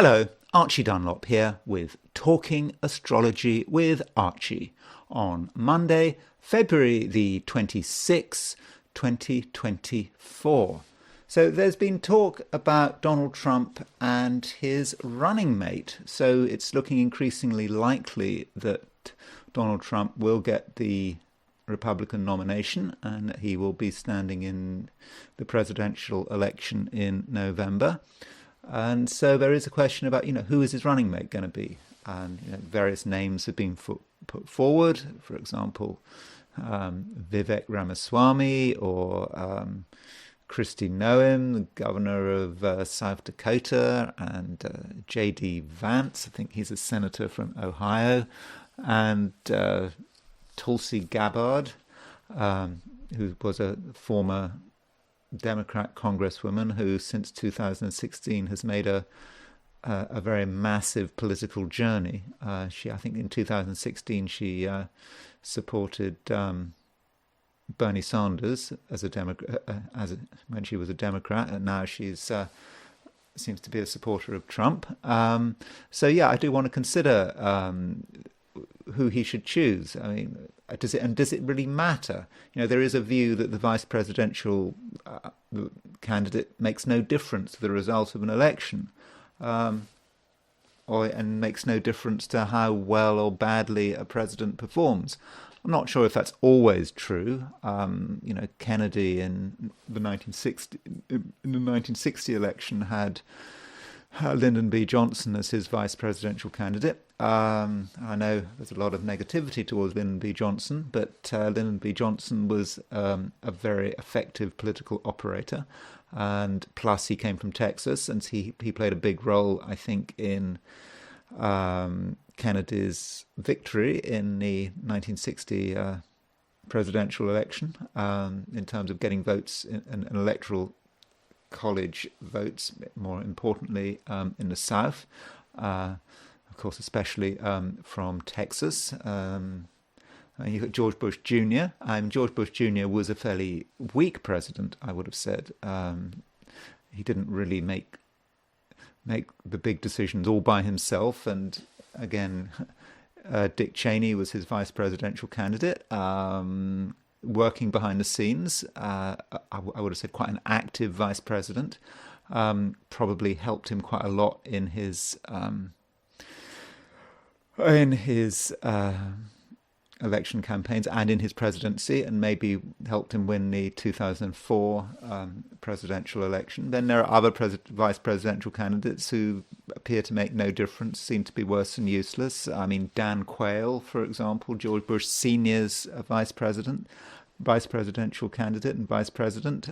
Hello, Archie Dunlop here with Talking Astrology with Archie on Monday, February the 26th, 2024. So there's been talk about Donald Trump and his running mate. So it's looking increasingly likely that Donald Trump will get the Republican nomination and that he will be standing in the presidential election in November. And so there is a question about, who is his running mate going to be? And various names have been put forward. For example, Vivek Ramaswamy or Krisi Noem, the governor of South Dakota, and J.D. Vance, I think he's a senator from Ohio, and Tulsi Gabbard, who was a former Democrat congresswoman who since 2016 has made a very massive political journey. I think in 2016 she supported Bernie Sanders as a Democrat, when she was a Democrat, and now she's seems to be a supporter of Trump. So I do want to consider who he should choose. I mean, does it really matter? There is a view that the vice presidential candidate makes no difference to the result of an election, and makes no difference to how well or badly a president performs. I'm not sure if that's always true. Kennedy in the 1960 election had Lyndon B. Johnson as his vice presidential candidate. I know there's a lot of negativity towards Lyndon B. Johnson, but Lyndon B. Johnson was a very effective political operator, and plus he came from Texas, and he played a big role, I think, in Kennedy's victory in the 1960 presidential election, in terms of getting votes in an electoral college votes, more importantly in the South, of course, especially from Texas. You've got George Bush Jr. George Bush Jr. was a fairly weak president, I would have said. He didn't really make the big decisions all by himself, and again, Dick Cheney was his vice presidential candidate, working behind the scenes. I would have said quite an active vice president. Probably helped him quite a lot in his election campaigns and in his presidency, and maybe helped him win the 2004 presidential election. Then there are other vice presidential candidates who appear to make no difference, seem to be worse than useless. I mean, Dan Quayle, for example, George Bush Sr.'s vice presidential candidate and vice president,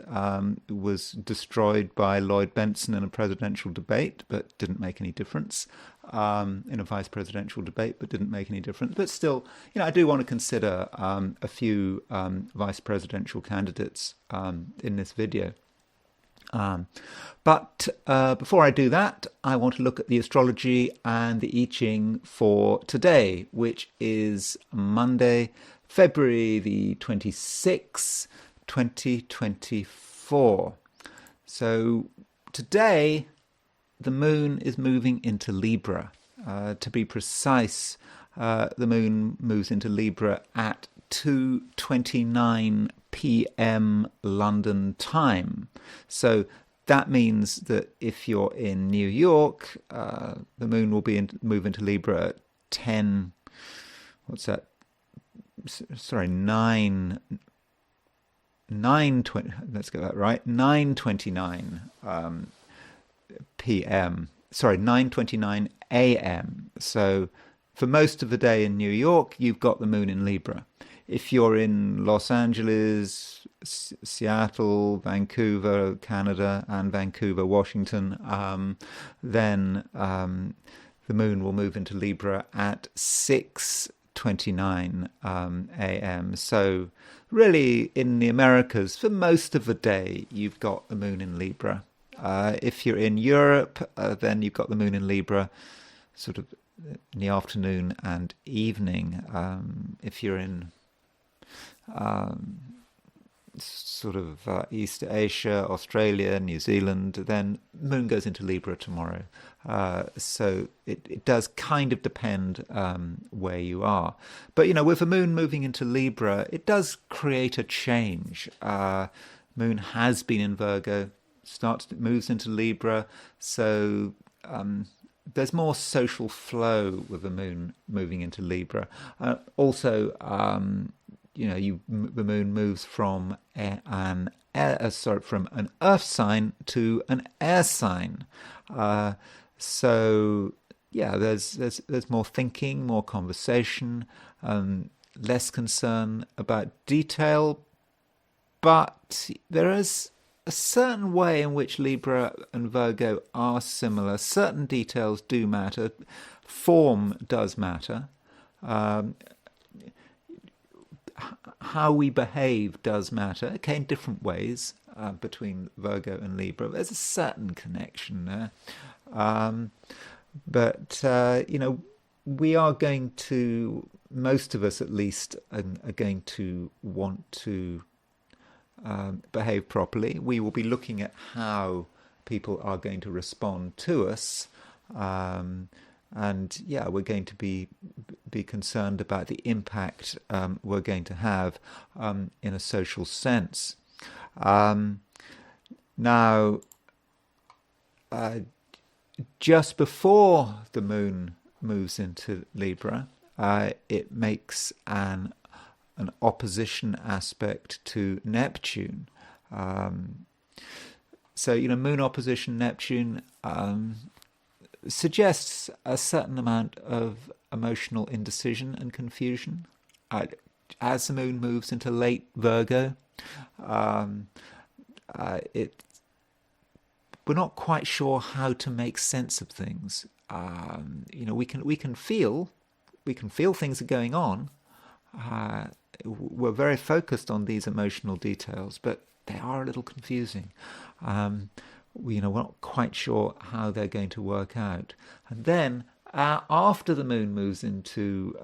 was destroyed by Lloyd Bentsen in a presidential debate, but didn't make any difference. In a vice presidential debate, but didn't make any difference. But still, I do want to consider a few vice presidential candidates in this video. But before I do that, I want to look at the astrology and the I Ching for today, which is Monday, February the 26th, 2024. So today, the moon is moving into Libra. To be precise, the moon moves into Libra at 2:29 p.m. London time. So that means that if you're in New York, the moon will move into Libra at 9:20. Let's get that right. 9:29 p.m. 9:29 a.m. So for most of the day in New York, you've got the moon in Libra. If you're in Los Angeles, Seattle, Vancouver, Canada, and Vancouver, Washington, then the moon will move into Libra at 6:29 a.m. So really, in the Americas, for most of the day, you've got the moon in Libra. If you're in Europe, then you've got the moon in Libra sort of in the afternoon and evening. If you're in East Asia, Australia, New Zealand, then moon goes into Libra tomorrow. So it does kind of depend where you are. But, with the moon moving into Libra, it does create a change. Moon has been in Virgo, moves into Libra, so there's more social flow with the moon moving into Libra. Also, the moon moves from an earth sign to an air sign. So yeah, there's more thinking, more conversation, less concern about detail, but there is a certain way in which Libra and Virgo are similar. Certain details do matter. Form does matter. How we behave does matter. Okay, in different ways between Virgo and Libra. There's a certain connection there. But we are going to, most of us at least, are going to want to behave properly. We will be looking at how people are going to respond to us. And yeah, we're going to be concerned about the impact we're going to have in a social sense. Now, just before the moon moves into Libra, it makes an opposition aspect to Neptune. So, moon opposition Neptune suggests a certain amount of emotional indecision and confusion. As the moon moves into late Virgo, we're not quite sure how to make sense of things. We can feel things are going on. We're very focused on these emotional details, but they are a little confusing. We're not quite sure how they're going to work out. And then after the moon moves into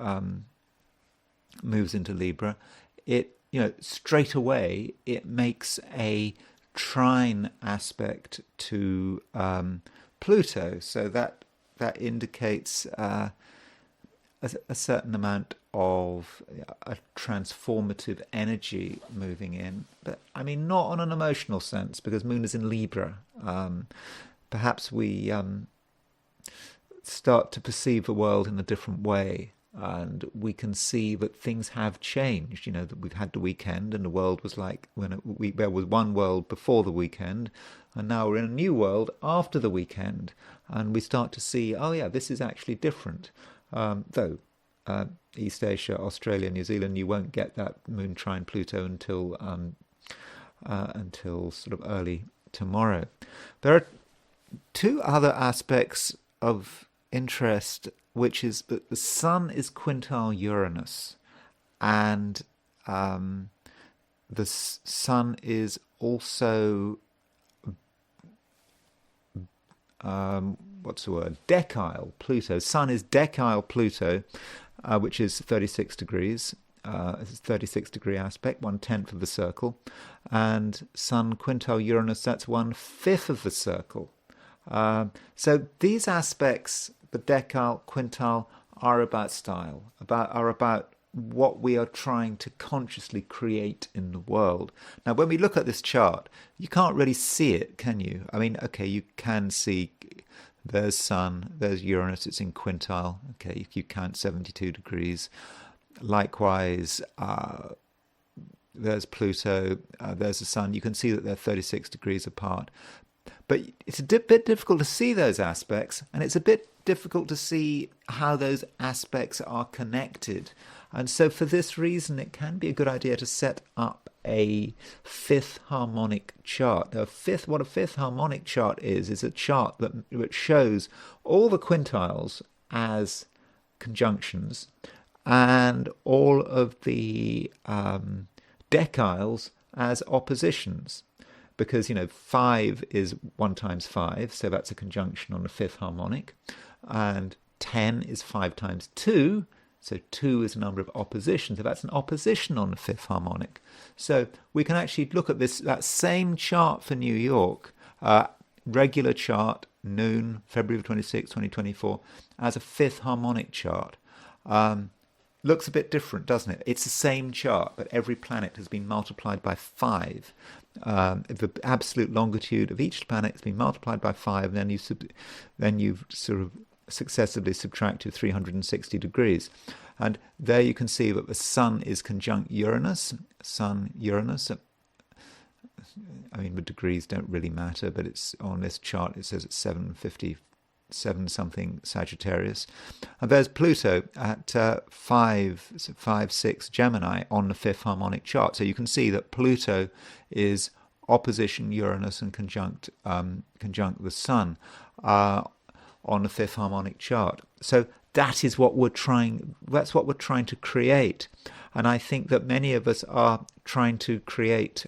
Libra, it straight away it makes a trine aspect to Pluto. So that indicates a certain amount of a transformative energy moving in, but I mean not on an emotional sense, because moon is in Libra. Perhaps we start to perceive the world in a different way, and we can see that things have changed. That we've had the weekend, and the world was like there was one world before the weekend, and now we're in a new world after the weekend, and we start to see, oh yeah, this is actually different. Though East Asia, Australia, New Zealand, you won't get that moon trine Pluto until sort of early tomorrow. There are two other aspects of interest, which is that the Sun is quintile Uranus, and the Sun is also decile Pluto. Sun is decile Pluto, which is 36 degrees. It's a 36-degree aspect, 1/10 of the circle. And Sun quintile Uranus, that's 1/5 of the circle. So these aspects, the decile, quintile, are about style, are about what we are trying to consciously create in the world. Now, when we look at this chart, you can't really see it, can you? I mean, okay, you can see there's Sun, there's Uranus, it's in quintile. Okay, you count 72 degrees. Likewise, there's Pluto, there's the Sun. You can see that they're 36 degrees apart. But it's a bit difficult to see those aspects, and it's a bit difficult to see how those aspects are connected. And so for this reason, it can be a good idea to set up a fifth harmonic chart. Now, what a fifth harmonic chart is a chart that shows all the quintiles as conjunctions and all of the deciles as oppositions. Because, 5 is 1 times 5, so that's a conjunction on the fifth harmonic. And 10 is 5 times 2, so 2 is a number of oppositions, so that's an opposition on the fifth harmonic. So we can actually look at that same chart for New York regular chart, noon, February 26, 2024, as a fifth harmonic chart. Looks a bit different, doesn't it? It's the same chart, but every planet has been multiplied by 5. The absolute longitude of each planet has been multiplied by 5, and then you've sort of successively subtracted 360 degrees. And there you can see that the Sun is conjunct Uranus. Sun, Uranus. I mean, the degrees don't really matter, but it's on this chart, it says it's 757 something Sagittarius. And there's Pluto at 5, 6 Gemini on the fifth harmonic chart. So you can see that Pluto is opposition Uranus and conjunct the Sun on the fifth harmonic chart. So that is what we're trying. That's what we're trying to create, and I think that many of us are trying to create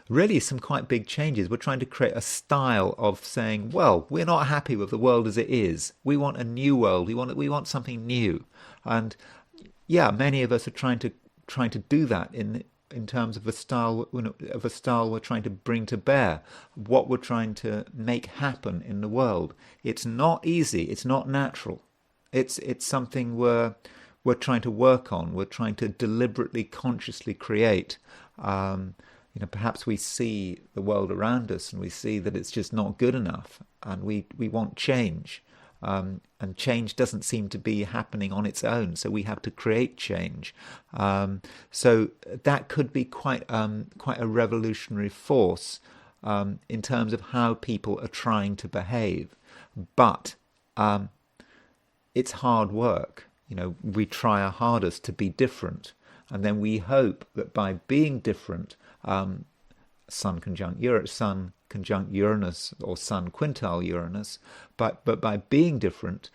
really some quite big changes. We're trying to create a style of saying, well, we're not happy with the world as it is. We want a new world. We want something new, and yeah, many of us are trying to do that in terms of a style we're trying to bring to bear, what we're trying to make happen in the world. It's not easy. It's not natural. It's something we're trying to work on. We're trying to deliberately, consciously create. Perhaps we see the world around us and we see that it's just not good enough, and we want change. And change doesn't seem to be happening on its own, so we have to create change. So that could be quite a revolutionary force in terms of how people are trying to behave. But it's hard work. We try our hardest to be different, and then we hope that by being different, Sun conjunct Uranus or Sun quintile Uranus, but by being different,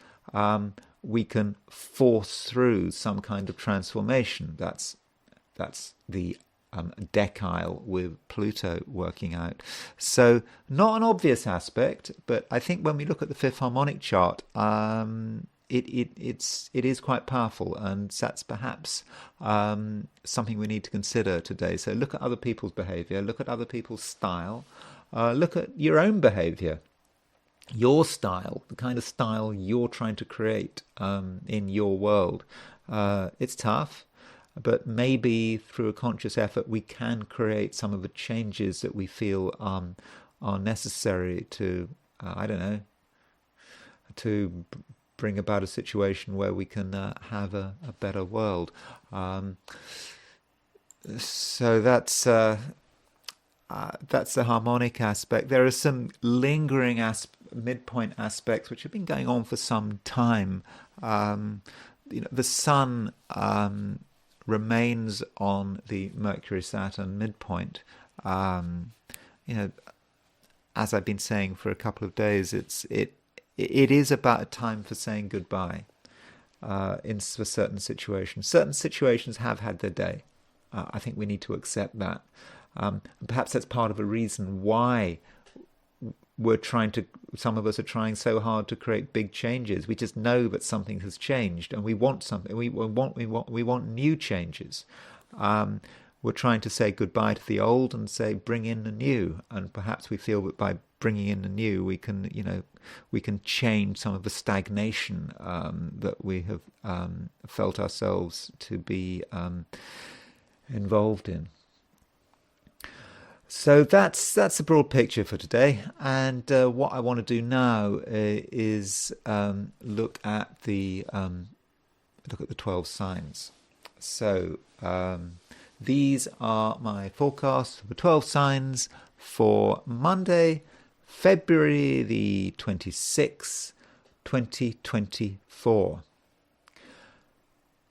we can force through some kind of transformation. That's the decile with Pluto working out. So not an obvious aspect, but I think when we look at the fifth harmonic chart, it is quite powerful, and that's perhaps something we need to consider today. So look at other people's behavior, look at other people's style, look at your own behavior, your style, the kind of style you're trying to create in your world. It's tough, but maybe through a conscious effort we can create some of the changes that we feel are necessary to, to bring about a situation where we can have a better world. So that's the harmonic aspect. There are some lingering midpoint aspects which have been going on for some time. The Sun remains on the Mercury-Saturn midpoint. As I've been saying for a couple of days, it is about a time for saying goodbye for certain situations. Certain situations have had their day. I think we need to accept that. Perhaps that's part of a reason why some of us are trying so hard to create big changes. We just know that something has changed, and we want something. We want new changes. We're trying to say goodbye to the old and say bring in the new. And perhaps we feel that by bringing in the new, we can change some of the stagnation that we have felt ourselves to be involved in. So that's the broad picture for today, and what I want to do now is look at the 12 signs. So these are my forecasts for the 12 signs for Monday, February the 26th, 2024.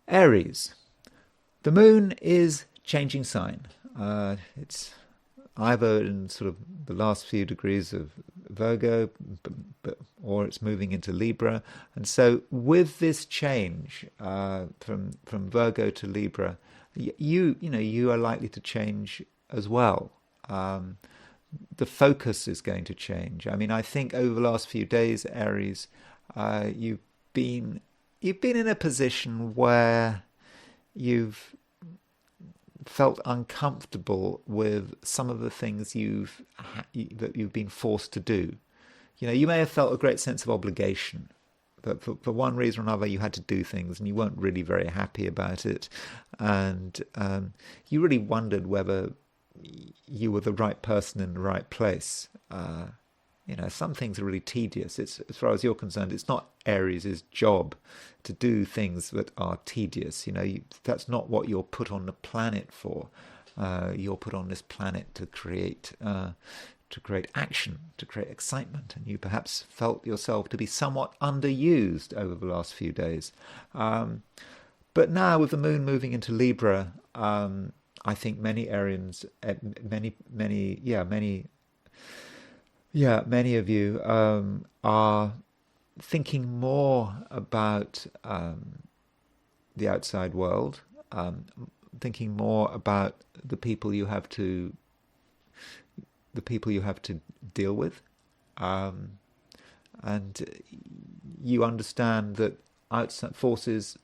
Aries. The moon is changing sign. It's either in sort of the last few degrees of Virgo, or it's moving into Libra. And so with this change from Virgo to Libra, you are likely to change as well. The focus is going to change. I mean, I think over the last few days, Aries, you've been in a position where you've felt uncomfortable with some of the things that you've been forced to do. You may have felt a great sense of obligation, but for one reason or another, you had to do things, and you weren't really very happy about it, and you really wondered whether you were the right person in the right place. Some things are really tedious. As far as you're concerned, it's not Aries' job to do things that are tedious. That's not what you're put on the planet for. You're put on this planet to create action, to create excitement, and you perhaps felt yourself to be somewhat underused over the last few days. But now, with the moon moving into Libra, I think many Arians, many of you are thinking more about the outside world, thinking more about the people you have to deal with, and you understand that outside forces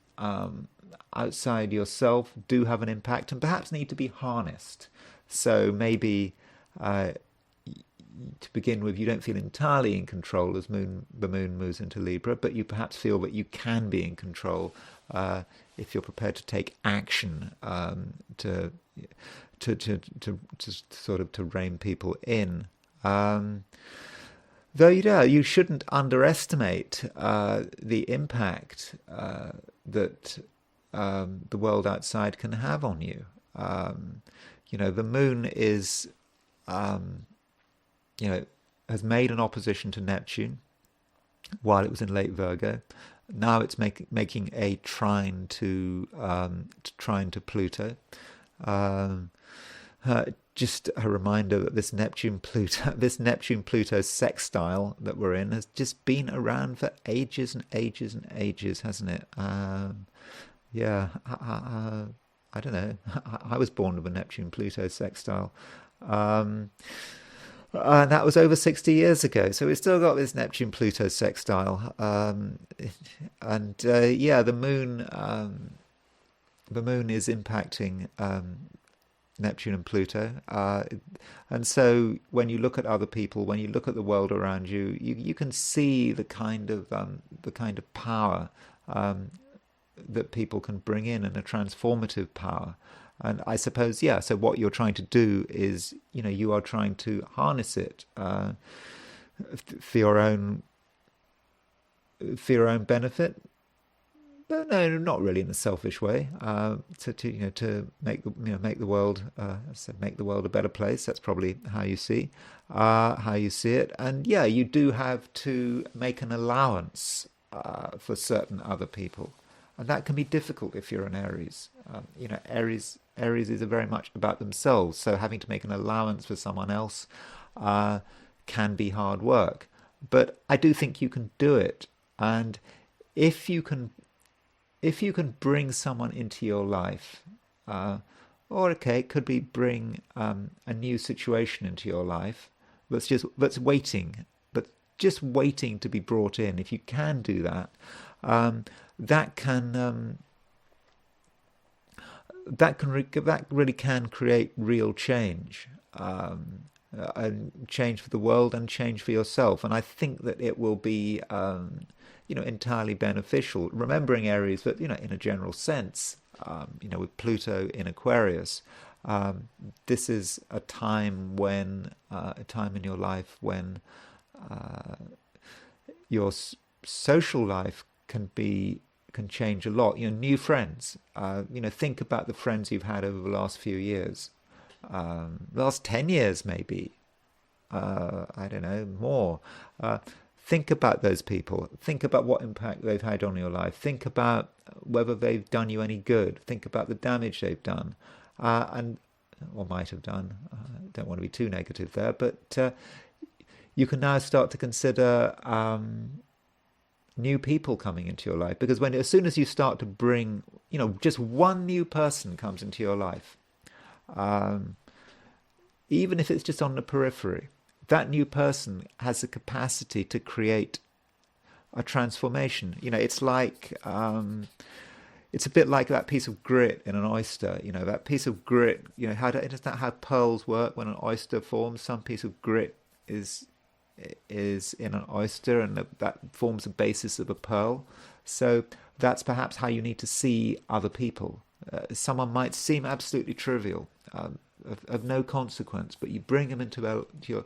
outside yourself do have an impact and perhaps need to be harnessed. So maybe to begin with, you don't feel entirely in control as the moon moves into Libra, but you perhaps feel that you can be in control if you're prepared to take action to sort of to rein people in. Though you shouldn't underestimate the impact that the world outside can have on you. The moon is has made an opposition to Neptune while it was in late Virgo. Now it's making a trine to Pluto. Just a reminder that this Neptune-Pluto sextile that we're in has just been around for ages and ages and ages, hasn't it? I don't know. I was born with a Neptune-Pluto sextile. And that was over 60 years ago. So we've still got this Neptune-Pluto sextile. The moon is impacting Neptune and Pluto. And so when you look at other people, when you look at the world around you, you can see the kind of power that people can bring in, and a transformative power. And I suppose, so what you're trying to do is, you are trying to harness it for your own benefit. But no, not really in a selfish way. To make the world, make the world a better place. That's probably how you see it. And you do have to make an allowance for certain other people. And that can be difficult if you're an Aries. Aries is very much about themselves, so having to make an allowance for someone else can be hard work. But I do think you can do it. And if you can bring someone into your life, it could be bring a new situation into your life that's waiting to be brought in. If you can do that, that really can create real change, and change for the world and change for yourself. And I think that it will be entirely beneficial. Remembering Aries, but in a general sense, with Pluto in Aquarius, this is a time in your life when your social life can change a lot. New friends. Think about the friends you've had over the last few years, last 10 years maybe. I don't know, more. Think about those people. Think about what impact they've had on your life. Think about whether they've done you any good. Think about the damage they've done, or might have done. Don't want to be too negative there, but you can now start to consider new people coming into your life, because as soon as you start to bring, just one new person comes into your life, even if it's just on the periphery, that new person has the capacity to create a transformation. It's like it's a bit like that piece of grit in an oyster. That piece of grit. Isn't that how pearls work? When an oyster forms, some piece of grit is in an oyster, and that forms the basis of a pearl. So that's perhaps how you need to see other people. Someone might seem absolutely trivial, of no consequence, but you bring them into your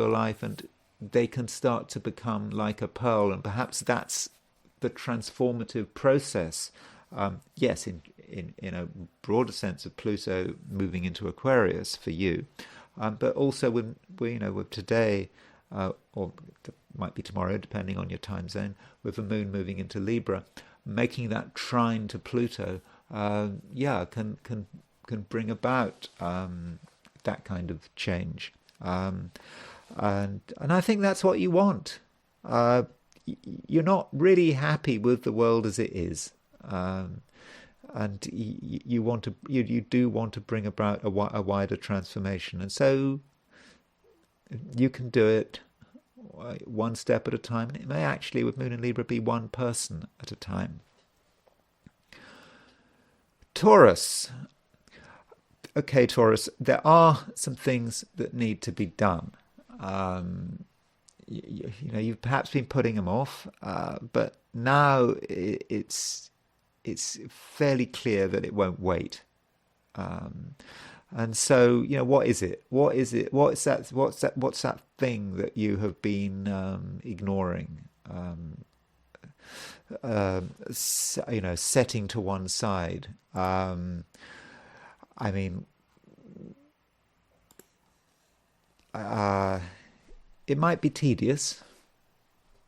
life, and they can start to become like a pearl, and perhaps that's the transformative process. Yes, in a broader sense of Pluto moving into Aquarius for you, but also with today, or it might be tomorrow, depending on your time zone, with the moon moving into Libra, making that trine to Pluto, can bring about that kind of change, and I think that's what you want. You're not really happy with the world as it is, and you do want to bring about a wider transformation, and so you can do it one step at a time, and it may actually, with Moon and Libra, be one person at a time. Taurus. Okay, Taurus, there are some things that need to be done. You've perhaps been putting them off, but now it's fairly clear that it won't wait. And so, what is it? What's that thing that you have been ignoring? Setting to one side. It might be tedious.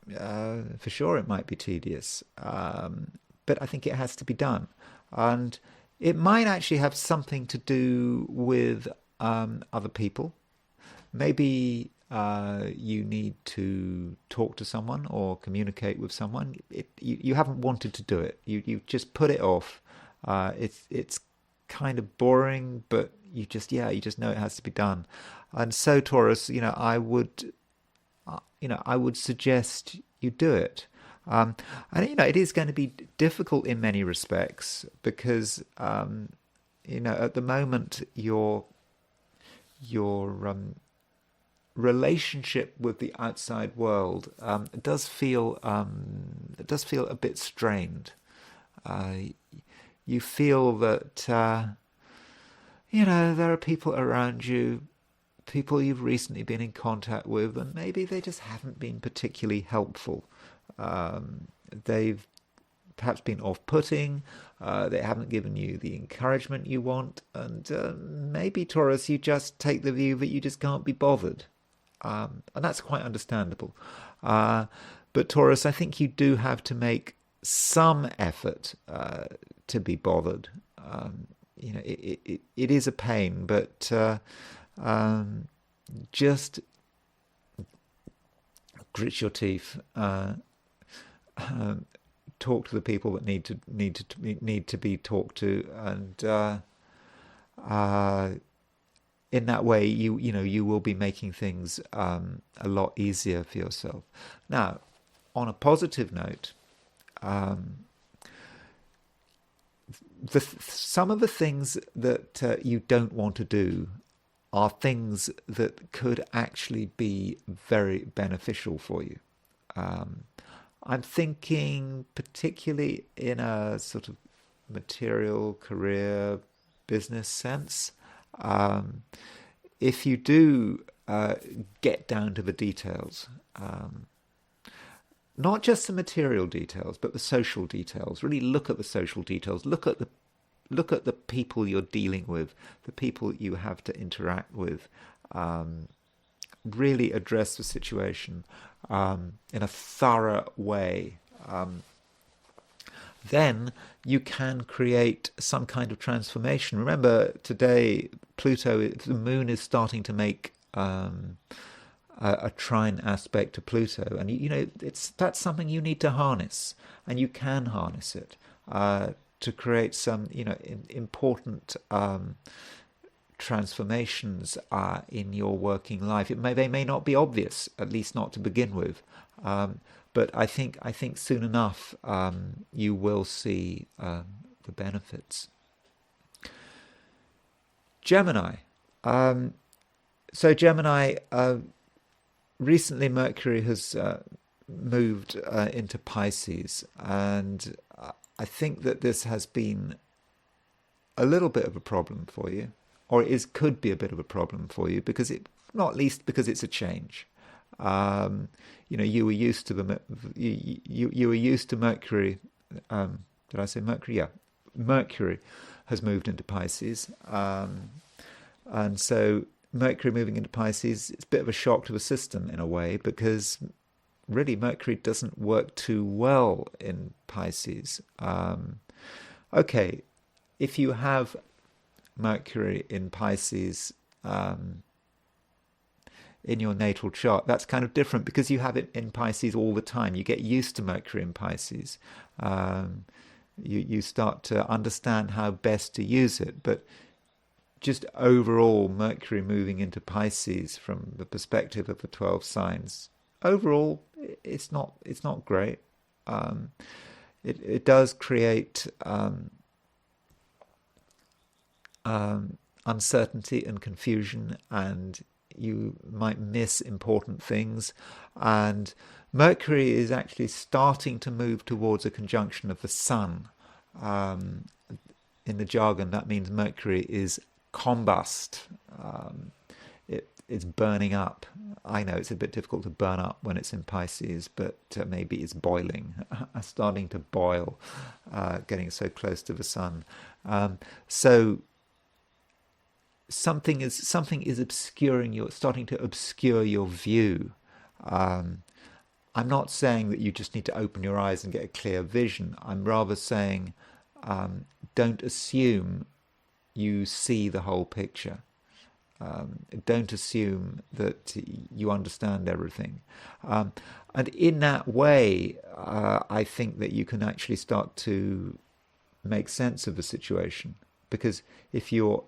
For sure, it might be tedious. But I think it has to be done. And it might actually have something to do with other people. Maybe you need to talk to someone or communicate with someone. You haven't wanted to do it. You just put it off. It's kind of boring, but you just know it has to be done. And so, Taurus, I would suggest you do it. And it is going to be difficult in many respects because at the moment your relationship with the outside world does feel a bit strained. You feel that there are people around you, people you've recently been in contact with, and maybe they just haven't been particularly helpful. They've perhaps been off-putting. They haven't given you the encouragement you want, and maybe, Taurus, you just take the view that you just can't be bothered, and that's quite understandable. But Taurus, I think you do have to make some effort to be bothered. It is a pain, but just grit your teeth. Talk to the people that need to be talked to, and in that way, you will be making things a lot easier for yourself. Now, on a positive note, some of the things that you don't want to do are things that could actually be very beneficial for you. I'm thinking particularly in a sort of material, career, business sense. If you do get down to the details, not just the material details, but the social details, really look at the social details, look at the people you're dealing with, the people you have to interact with, really address the situation in a thorough way. Then you can create some kind of transformation. Remember, today, Pluto, the moon is starting to make a trine aspect to Pluto, and that's something you need to harness, and you can harness it to create some important transformations in your working life. They may not be obvious, at least not to begin with, but I think soon enough you will see the benefits. Gemini. So Gemini, recently Mercury has moved into Pisces, and I think that this has been a little bit of a problem for you, or could be a bit of a problem for you, because not least because it's a change. You were used to you were used to Mercury. Did I say Mercury? Yeah, Mercury has moved into Pisces, and so Mercury moving into Pisces, it's a bit of a shock to the system in a way, because really Mercury doesn't work too well in Pisces. Okay, if you have Mercury in Pisces in your natal chart, that's kind of different, because you have it in Pisces all the time. You get used to Mercury in Pisces. You start to understand how best to use it. But just overall, Mercury moving into Pisces from the perspective of the 12 signs, overall, it's not great. It does create uncertainty and confusion, and you might miss important things. And Mercury is actually starting to move towards a conjunction of the Sun. In the jargon, that means Mercury is combust. It's burning up. I know it's a bit difficult to burn up when it's in Pisces, but maybe it's boiling, starting to boil, getting so close to the Sun. So something is obscuring starting to obscure your view. I'm not saying that you just need to open your eyes and get a clear vision. I'm rather saying don't assume you see the whole picture. Don't assume that you understand everything. And in that way, I think that you can actually start to make sense of the situation. Because if you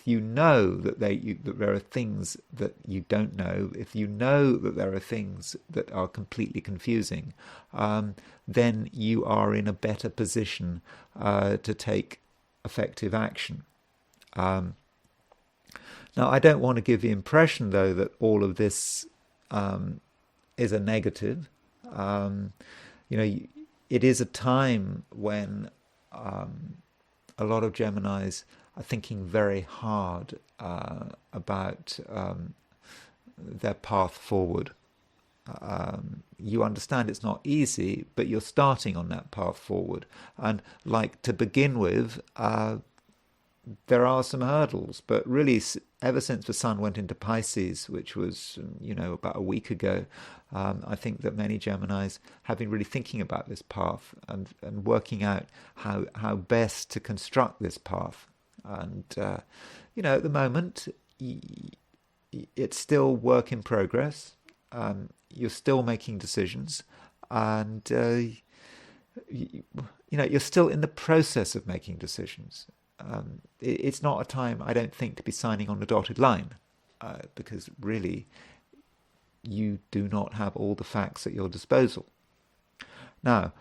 know that that there are things that you don't know, if you know that there are things that are completely confusing, then you are in a better position to take effective action. Now, I don't want to give the impression, though, that all of this is a negative. It is a time when a lot of Geminis are thinking very hard about their path forward. You understand it's not easy, but you're starting on that path forward. And to begin with, there are some hurdles, but really ever since the Sun went into Pisces, which was about a week ago, I think that many Geminis have been really thinking about this path and working out how best to construct this path. And at the moment it's still work in progress. You're still making decisions, and you're still in the process of making decisions. It's not a time, I don't think, to be signing on the dotted line, because really you do not have all the facts at your disposal. Now,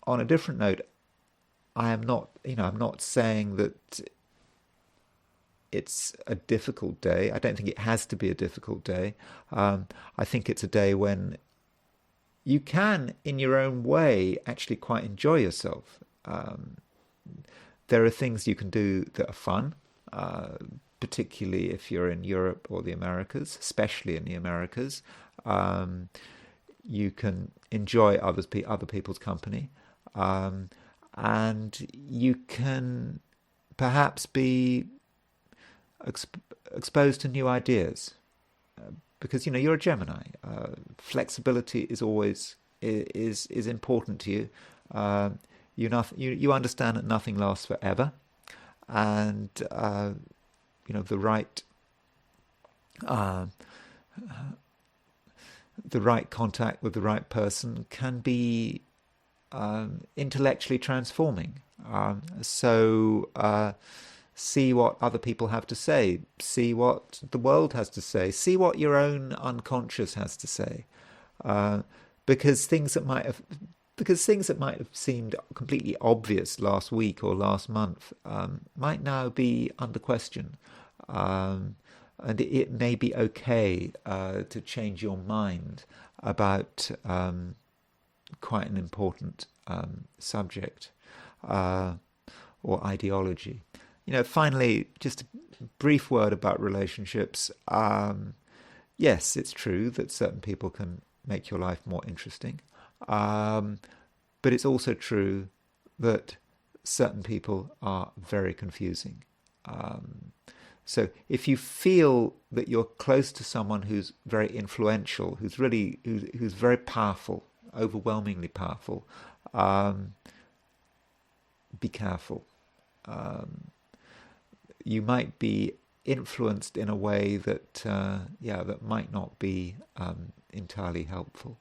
on a different note, I'm not saying that it's a difficult day. I don't think it has to be a difficult day. I think it's a day when you can, in your own way, actually quite enjoy yourself. There are things you can do that are fun, particularly if you're in Europe or the Americas, especially in the Americas. You can enjoy other people's company, and you can perhaps be exposed to new ideas, because you're a Gemini. Flexibility is always is important to you. You understand that nothing lasts forever, and the right contact with the right person can be intellectually transforming. So see what other people have to say, see what the world has to say, see what your own unconscious has to say, uh, because things that might have seemed completely obvious last week or last month might now be under question. And it may be okay to change your mind about quite an important subject or ideology. Finally, just a brief word about relationships. Yes, it's true that certain people can make your life more interesting. But it's also true that certain people are very confusing. So if you feel that you're close to someone who's very influential, who's very powerful, overwhelmingly powerful, be careful. You might be influenced in a way that that might not be entirely helpful.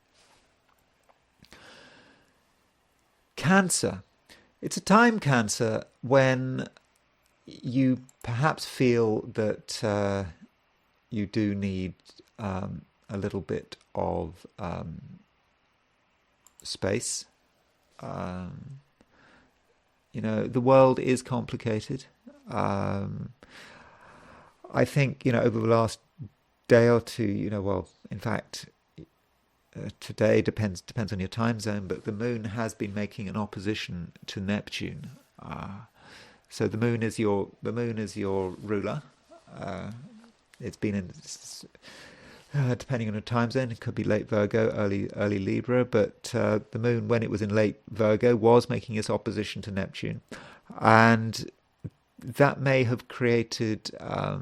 Cancer. It's a time, Cancer, when you perhaps feel that you do need a little bit of space. The world is complicated. I think, over the last day or two, in fact, today depends on your time zone, but the moon has been making an opposition to Neptune. So the moon is your ruler. It's been in, depending on your time zone, it could be late Virgo, early Libra, but the moon, when it was in late Virgo, was making its opposition to Neptune, and that may have created a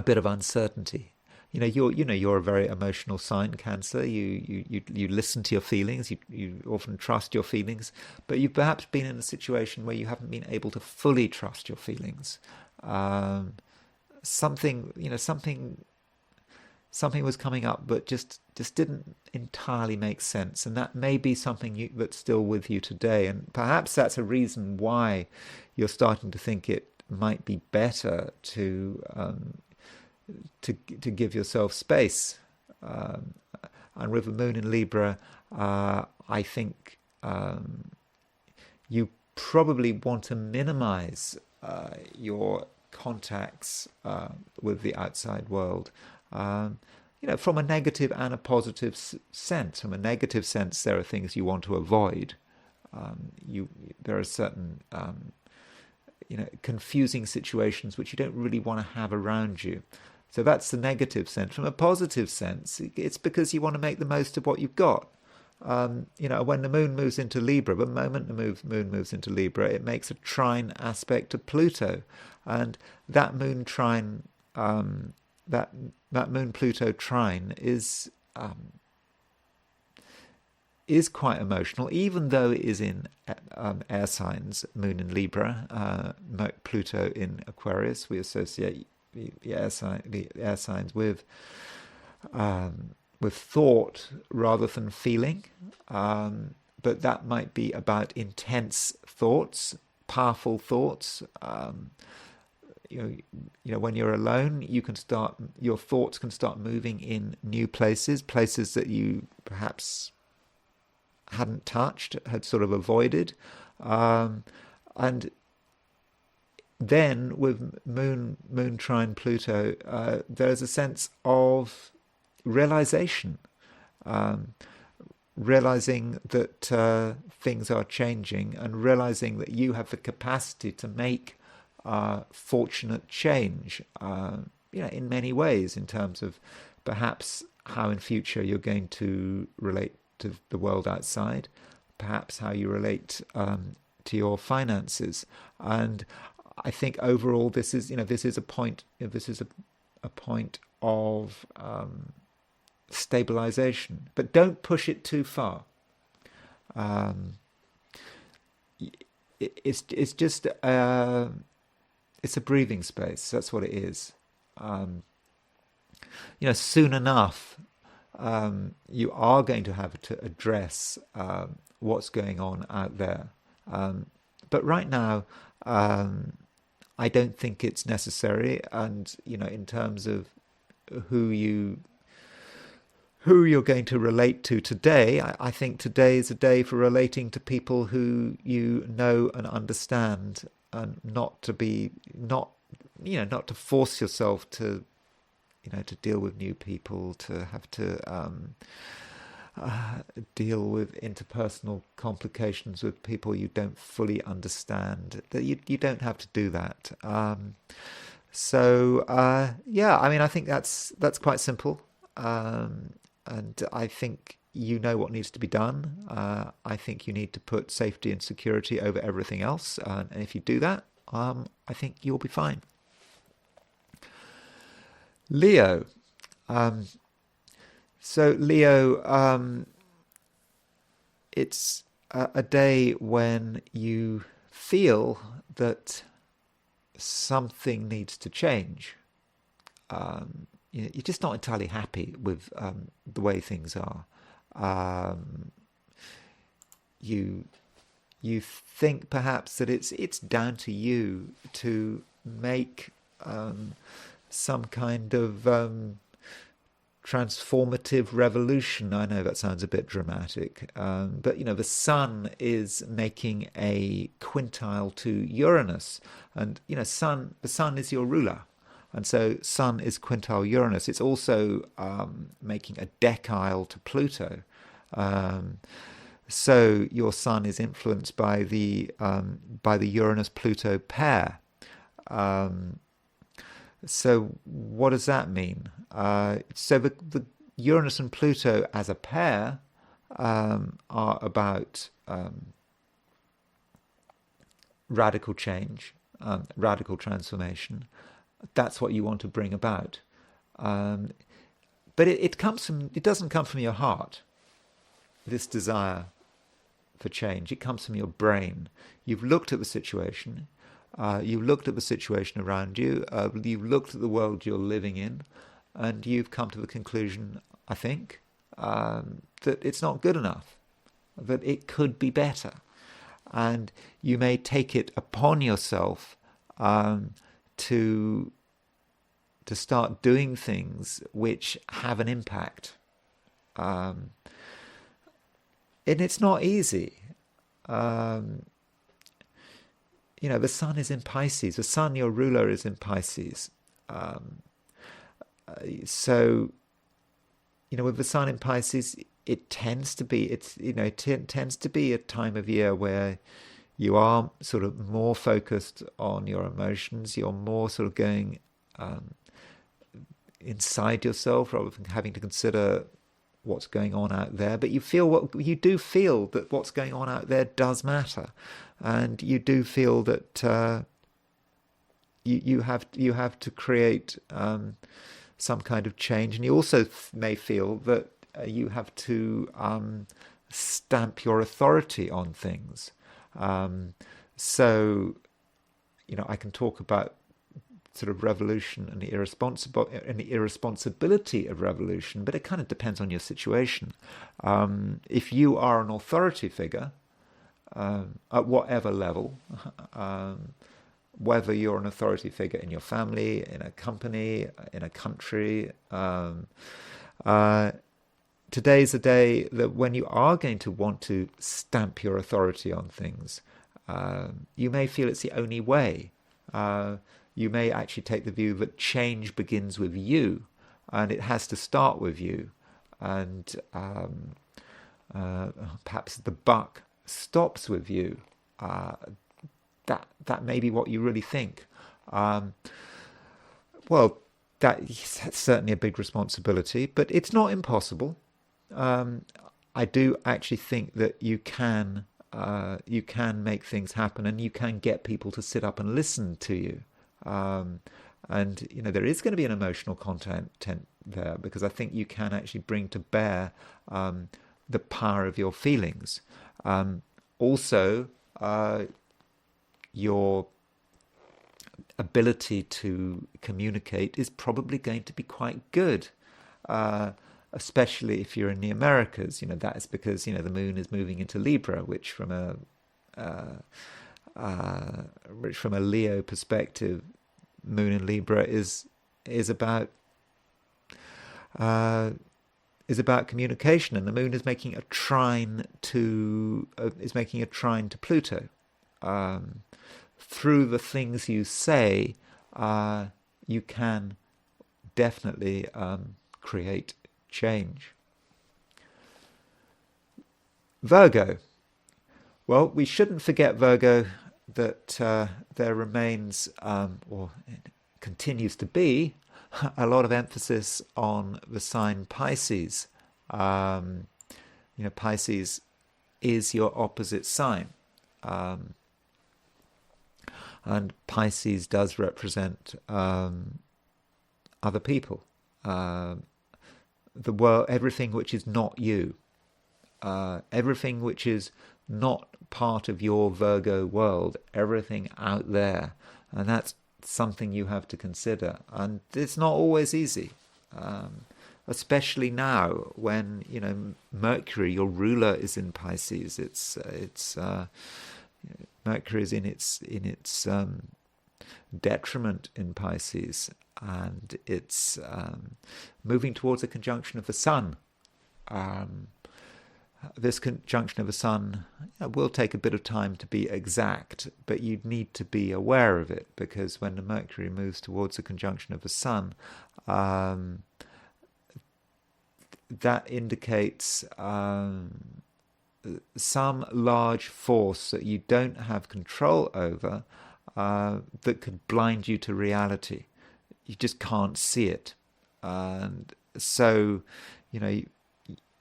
bit of uncertainty. You're a very emotional sign, Cancer. You listen to your feelings. You often trust your feelings, but you've perhaps been in a situation where you haven't been able to fully trust your feelings. Something was coming up, but just didn't entirely make sense, and that may be something that's still with you today. And perhaps that's a reason why you're starting to think it might be better to give yourself space. And with the moon in Libra, I think you probably want to minimize your contacts with the outside world. From a negative and a positive sense. From a negative sense, there are things you want to avoid. There are certain confusing situations which you don't really want to have around you. So that's the negative sense. From a positive sense, it's because you want to make the most of what you've got. When the moon moves into Libra, the moment the moon moves into Libra, it makes a trine aspect to Pluto, and that moon trine, that moon Pluto trine is quite emotional, even though it is in air signs. Moon in Libra, Pluto in Aquarius. We associate the air signs with thought rather than feeling, but that might be about intense thoughts, powerful thoughts. When you're alone, your thoughts can start moving in new places that you perhaps hadn't touched, had sort of avoided, and then with moon trine Pluto, there's a sense of realization, realizing that things are changing, and realizing that you have the capacity to make fortunate change, in many ways, in terms of perhaps how in future you're going to relate to the world outside, perhaps how you relate to your finances. And I think overall this is a point of stabilization, but don't push it too far. It's just it's a breathing space. That's what it is. Soon enough, you are going to have to address what's going on out there. But right now, I don't think it's necessary. And, in terms of who you who you're going to relate to today, I think today is a day for relating to people who you know and understand, and not to be not to force yourself to to deal with new people, to have to deal with interpersonal complications with people you don't fully understand. That you don't have to do that. Yeah, I mean, I think that's quite simple. And I think you know what needs to be done. I think you need to put safety and security over everything else. And if you do that, I think you'll be fine. Leo. So Leo, it's a day when you feel that something needs to change. You're just not entirely happy with the way things are. You think perhaps that it's down to you to make some kind of transformative revolution. I know that sounds a bit dramatic, but the sun is making a quintile to Uranus, and the sun is your ruler. And so Sun is quintile Uranus. It's also making a decile to Pluto. So your Sun is influenced by the Uranus-Pluto pair. So what does that mean? So the Uranus and Pluto as a pair are about radical change, radical transformation. That's what you want to bring about, but it doesn't come from your heart. This desire for change, it comes from your brain. You've looked at the situation, you've looked at the situation around you, you've looked at the world you're living in, and you've come to the conclusion, I think, that it's not good enough, that it could be better, and you may take it upon yourself to start doing things which have an impact. And it's not easy. The sun is in Pisces. The sun, your ruler, is in Pisces. So, with the sun in Pisces, it tends to be a time of year where you are sort of more focused on your emotions. You're more sort of going inside yourself rather than having to consider what's going on out there. But you do feel that what's going on out there does matter, and you do feel that you have to create some kind of change, and you also may feel that you have to stamp your authority on things. So, I can talk about sort of revolution and the irresponsibility of revolution, but it kind of depends on your situation. If you are an authority figure, at whatever level, whether you're an authority figure in your family, in a company, in a country, today's a day that when you are going to want to stamp your authority on things, you may feel it's the only way. You may actually take the view that change begins with you, and it has to start with you. And perhaps the buck stops with you. That may be what you really think. Well, that's certainly a big responsibility, but it's not impossible. I do actually think that you can make things happen, and you can get people to sit up and listen to you. And there is going to be an emotional content there, because I think you can actually bring to bear the power of your feelings. Also, your ability to communicate is probably going to be quite good, especially if you're in the Americas. That is because the moon is moving into Libra, which from which from a Leo perspective, Moon in Libra is about communication, and the Moon is making a trine to Pluto. Through the things you say, you can definitely create change. Virgo. Well, we shouldn't forget, Virgo, that there remains, or it continues to be, a lot of emphasis on the sign Pisces. Pisces is your opposite sign. And Pisces does represent other people. The world, everything which is not you. Everything which is not part of your Virgo world, everything out there. And that's something you have to consider. And it's not always easy, especially now when, Mercury, your ruler, is in Pisces. Mercury is in its detriment in Pisces, and it's moving towards a conjunction of the Sun. This conjunction of the Sun will take a bit of time to be exact, but you need to be aware of it, because when the Mercury moves towards a conjunction of the Sun, that indicates some large force that you don't have control over, that could blind you to reality. You just can't see it. And so,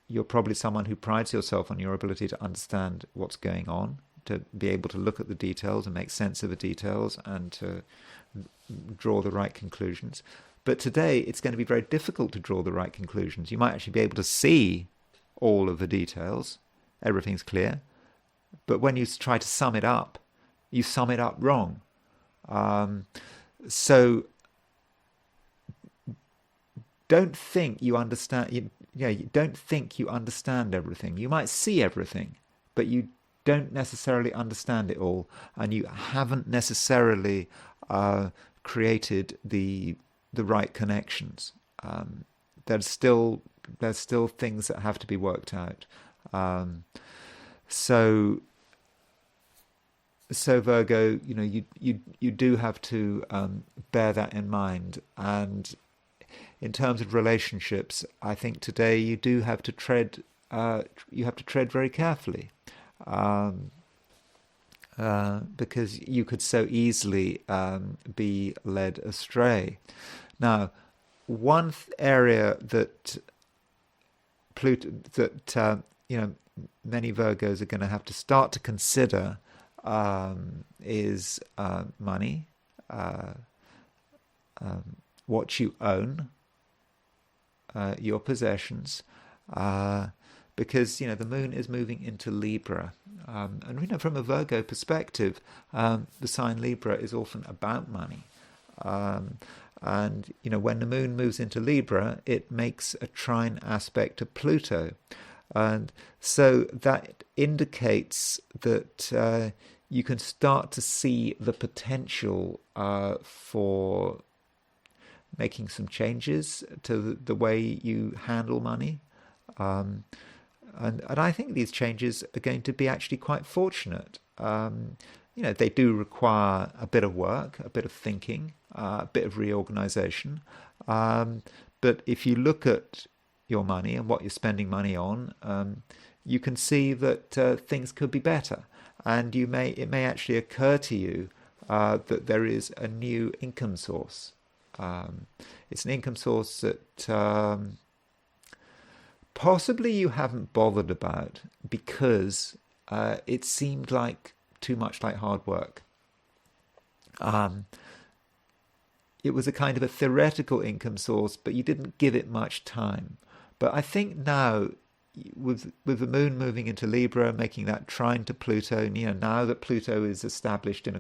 you're probably someone who prides yourself on your ability to understand what's going on, to be able to look at the details and make sense of the details and to draw the right conclusions. But today it's going to be very difficult to draw the right conclusions. You might actually be able to see all of the details, everything's clear, but when you try to sum it up, you sum it up wrong. So don't think you understand. You don't think you understand everything. You might see everything, but you don't necessarily understand it all, and you haven't necessarily created the right connections. There's still things that have to be worked out. So Virgo, you do have to bear that in mind. And in terms of relationships, I think today you do have to tread. You have to tread very carefully, because you could so easily be led astray. Now, one area that Pluto, many Virgos are going to have to start to consider is money, what you own, your possessions, because the Moon is moving into Libra, and from a Virgo perspective, the sign Libra is often about money, and when the Moon moves into Libra, it makes a trine aspect to Pluto, and so that indicates that you can start to see the potential for making some changes to the way you handle money. And I think these changes are going to be actually quite fortunate. They do require a bit of work, a bit of thinking, a bit of reorganization. But if you look at your money and what you're spending money on, you can see that things could be better. And it may actually occur to you that there is a new income source. It's an income source that possibly you haven't bothered about because it seemed like too much like hard work. It was a kind of a theoretical income source, but you didn't give it much time. But I think now, with the Moon moving into Libra, making that trine to Pluto, now that Pluto is establishing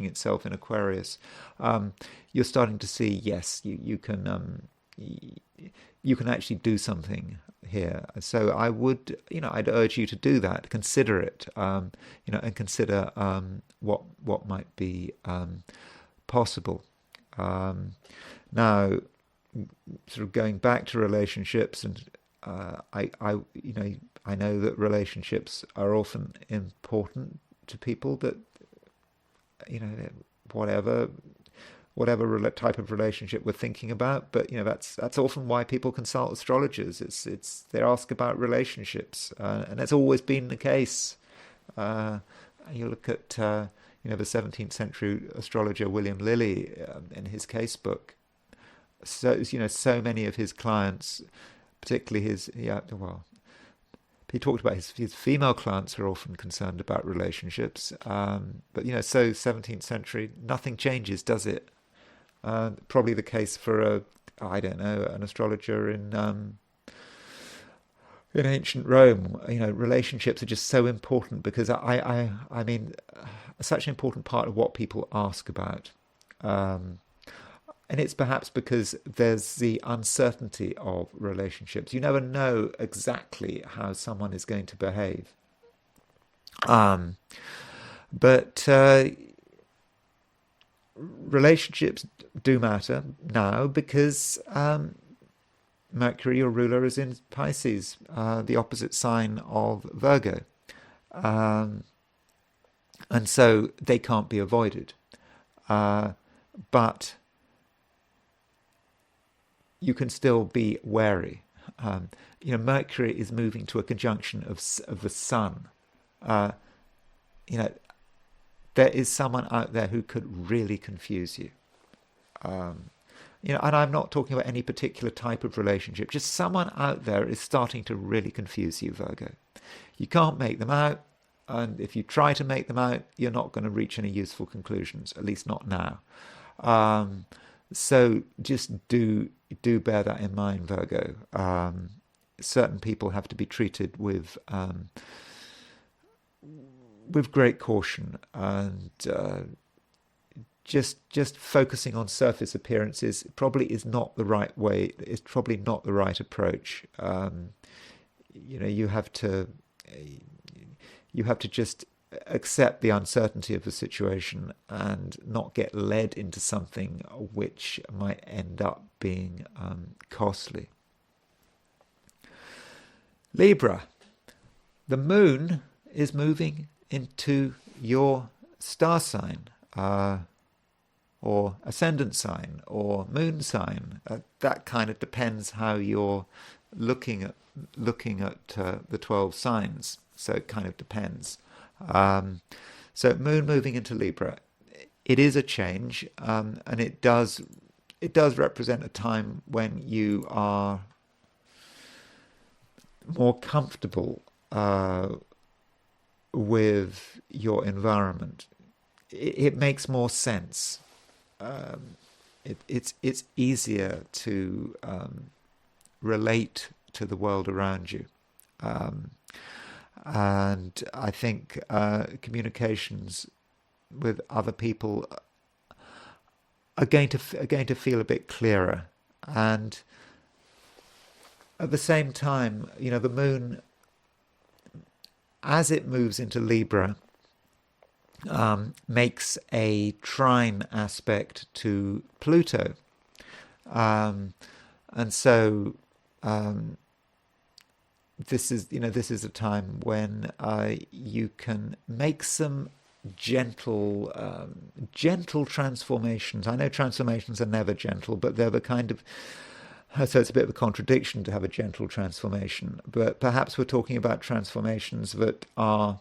itself in Aquarius, you're starting to see, yes, you can you can actually do something here. So I would, I'd urge you to do that, consider it, and consider what might be possible. Now, sort of going back to relationships, and I know that relationships are often important to people, that whatever type of relationship we're thinking about, but that's often why people consult astrologers. It's they ask about relationships, and that's always been the case. You look at the 17th century astrologer William Lilly, in his case book. So so many of his clients, particularly he talked about his female clients are often concerned about relationships. But so 17th century, nothing changes, does it? Probably the case for an astrologer in ancient Rome. Relationships are just so important, because I mean, such an important part of what people ask about. And it's perhaps because there's the uncertainty of relationships. You never know exactly how someone is going to behave. But relationships do matter now, because Mercury, your ruler, is in Pisces, the opposite sign of Virgo. And so they can't be avoided. But you can still be wary. Mercury is moving to a conjunction of the Sun. There is someone out there who could really confuse you. And I'm not talking about any particular type of relationship. Just someone out there is starting to really confuse you, Virgo. You can't make them out, and if you try to make them out, you're not going to reach any useful conclusions, at least not now. So just do bear that in mind, Virgo. Certain people have to be treated with great caution, and just focusing on surface appearances probably is not the right way. It's probably not the right approach. You have to just accept the uncertainty of the situation and not get led into something which might end up being costly. Libra, the moon is moving into your star sign, or ascendant sign, or moon sign. That kind of depends how you're looking at the 12 signs. So it kind of depends. So moon moving into Libra, it is a change, and it does represent a time when you are more comfortable with your environment. It makes more sense. It's easier to relate to the world around you. And I think communications with other people are going to feel a bit clearer. And at the same time, the moon, as it moves into Libra, makes a trine aspect to Pluto, and so this is a time when you can make some gentle transformations. I know transformations are never gentle, but they're the kind of, so it's a bit of a contradiction to have a gentle transformation. But perhaps we're talking about transformations that are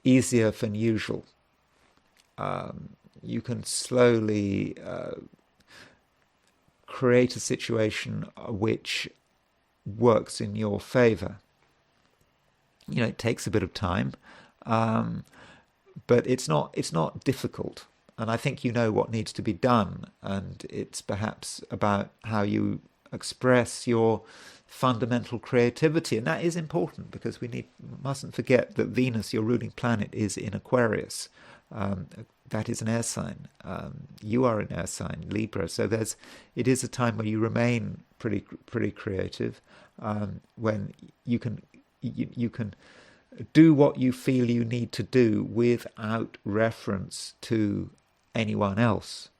easier than usual. You can slowly create a situation which works in your favor. It takes a bit of time, but it's not difficult. And I think you know what needs to be done, and it's perhaps about how you express your fundamental creativity, and that is important, because we mustn't forget that Venus, your ruling planet, is in Aquarius. That is an air sign. You are an air sign, Libra. So it is a time where you remain pretty creative, when you can do what you feel you need to do without reference to anyone else.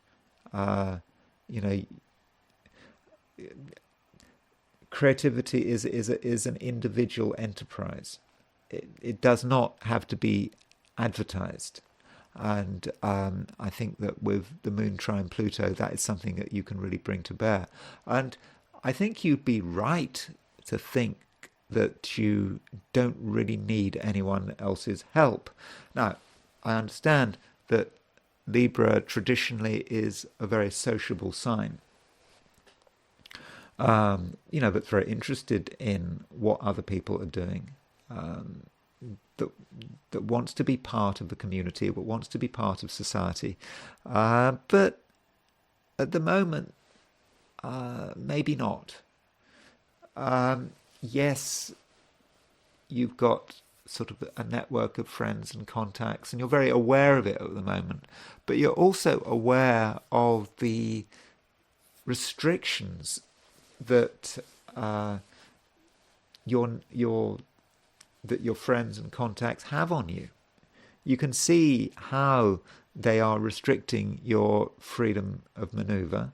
Creativity is an individual enterprise. It does not have to be advertised. And I think that with the moon trine Pluto, that is something that you can really bring to bear. And I think you'd be right to think that you don't really need anyone else's help. Now, I understand that Libra traditionally is a very sociable sign. But very interested in what other people are doing, that wants to be part of the community, but wants to be part of society. But at the moment, maybe not. Yes, you've got sort of a network of friends and contacts, and you're very aware of it at the moment, but you're also aware of the restrictions that your friends and contacts have on you. You can see how they are restricting your freedom of maneuver,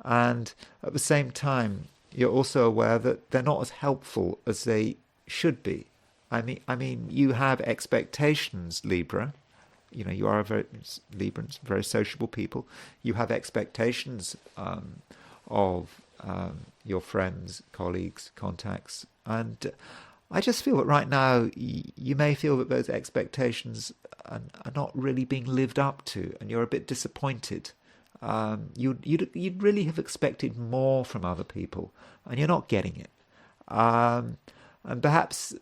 and at the same time you're also aware that they're not as helpful as they should be. I mean, you have expectations, Libra. You are Librans, very sociable people. You have expectations of your friends, colleagues, contacts, and I just feel that right now you may feel that those expectations are not really being lived up to, and you're a bit disappointed. You'd really have expected more from other people, and you're not getting it. And perhaps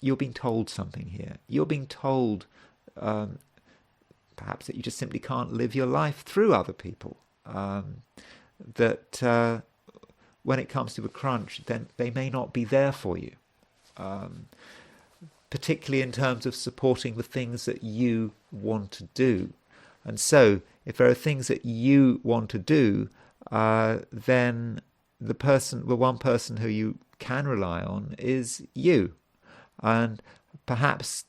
you're being told something here. You're being told perhaps that you just simply can't live your life through other people. That when it comes to a crunch, then they may not be there for you. Particularly in terms of supporting the things that you want to do. And so, if there are things that you want to do, then the one person who you can rely on is you. And perhaps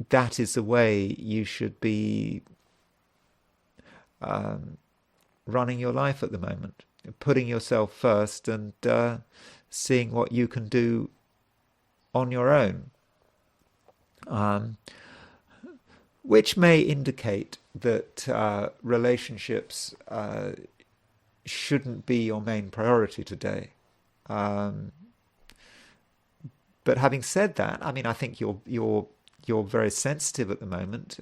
that is the way you should be running your life at the moment. Putting yourself first and seeing what you can do on your own. Which may indicate that relationships shouldn't be your main priority today. But having said that, I mean, I think you're very sensitive at the moment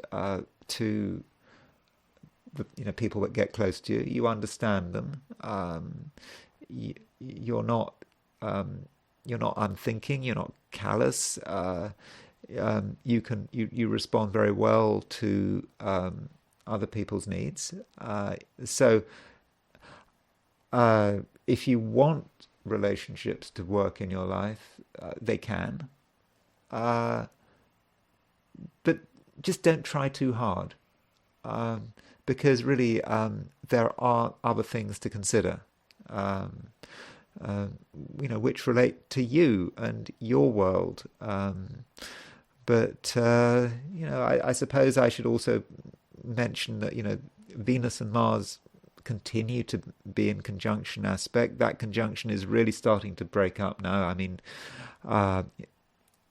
to the people that get close to you. You understand them. You're not unthinking. You're not callous. You respond very well to other people's needs. So if you want relationships to work in your life, they can. But just don't try too hard, because really there are other things to consider. Which relate to you and your world. But I suppose I should also mention that, Venus and Mars continue to be in conjunction aspect. That conjunction is really starting to break up now. I mean,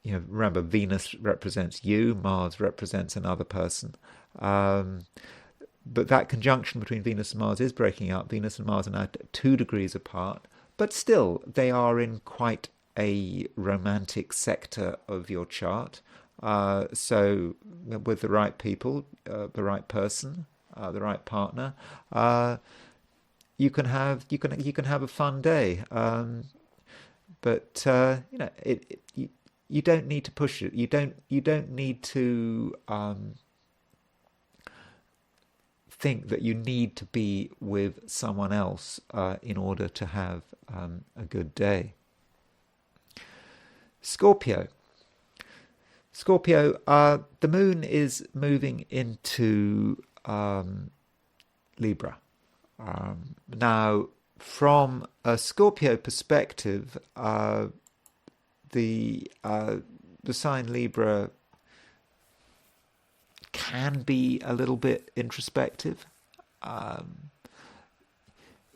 remember, Venus represents you, Mars represents another person. But that conjunction between Venus and Mars is breaking up. Venus and Mars are now 2 degrees apart. But still, they are in quite a romantic sector of your chart. So, with the right people, the right person, the right partner, you can have a fun day. But you don't need to push it. You don't need to think that you need to be with someone else in order to have a good day. Scorpio. Scorpio, the moon is moving into Libra. Now, from a Scorpio perspective, the sign Libra can be a little bit introspective.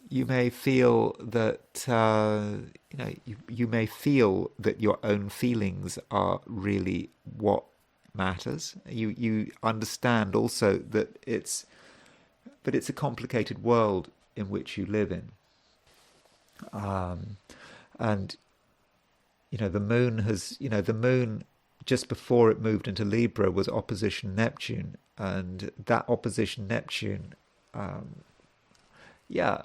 You may feel that you may feel that your own feelings are really what matters. You understand also that it's a complicated world in which you live in, and the moon has the moon just before it moved into Libra was opposition Neptune, and that opposition Neptune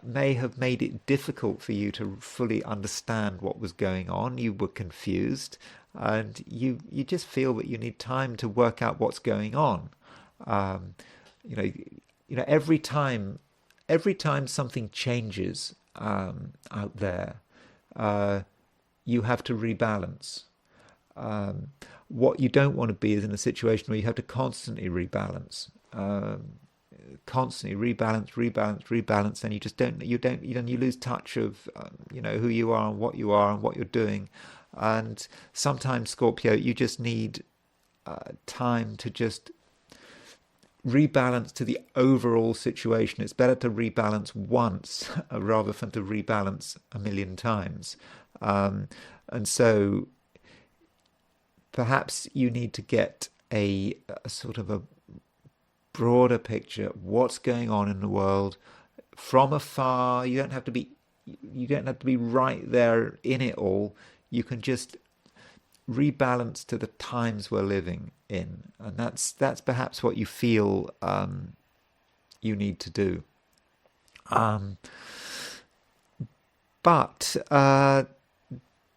may have made it difficult for you to fully understand what was going on. You were confused, and you just feel that you need time to work out what's going on. Every time something changes out there, you have to rebalance. What you don't want to be is in a situation where you have to constantly rebalance. Constantly rebalance, and you lose touch of who you are and what you're doing. And sometimes, Scorpio, you just need time to just rebalance to the overall situation. It's better to rebalance once rather than to rebalance a million times. And so perhaps you need to get a sort of a broader picture of what's going on in the world from afar. You don't have to be right there in it all. You can just rebalance to the times we're living in, and that's perhaps what you feel you need to do. But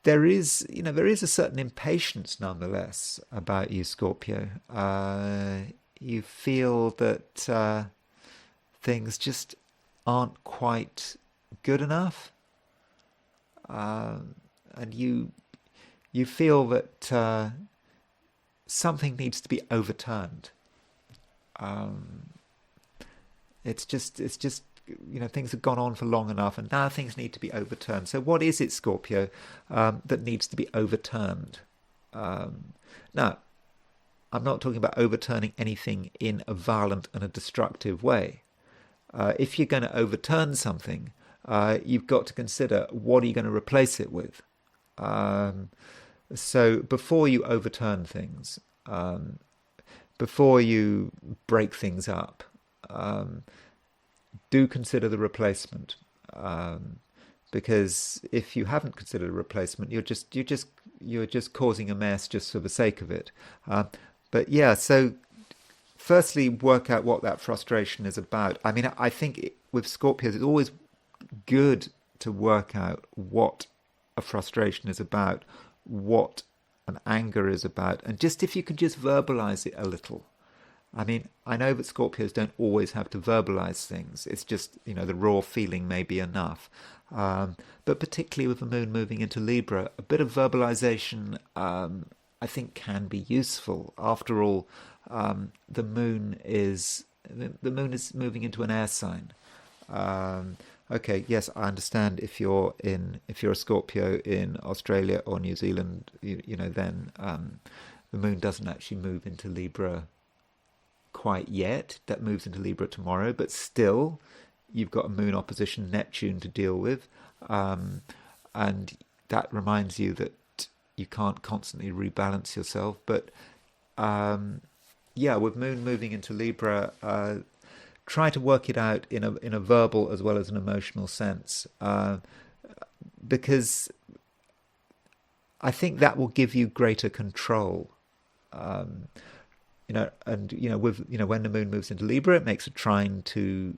there is a certain impatience nonetheless about you, Scorpio. You feel that things just aren't quite good enough, and you feel that something needs to be overturned. It's just things have gone on for long enough, and now things need to be overturned. So what is it, Scorpio, that needs to be overturned? Now, I'm not talking about overturning anything in a violent and a destructive way. If you're going to overturn something, you've got to consider, what are you going to replace it with? So before you overturn things, before you break things up, do consider the replacement. Because if you haven't considered a replacement, you're just causing a mess just for the sake of it. But yeah, so firstly, work out what that frustration is about. I mean, I think with Scorpios, it's always good to work out what a frustration is about, what an anger is about, and just if you can just verbalize it a little. I mean, I know that Scorpios don't always have to verbalize things. It's just, the raw feeling may be enough. But particularly with the moon moving into Libra, a bit of verbalization, I think, can be useful. After all, the moon is moving into an air sign. Okay, yes, I understand if you're a Scorpio in Australia or New Zealand, then the moon doesn't actually move into Libra quite yet. That moves into Libra tomorrow, but still, you've got a moon opposition Neptune to deal with, and that reminds you that you can't constantly rebalance yourself. But with moon moving into Libra, try to work it out in a verbal as well as an emotional sense, because I think that will give you greater control. When the moon moves into Libra, it makes a trine to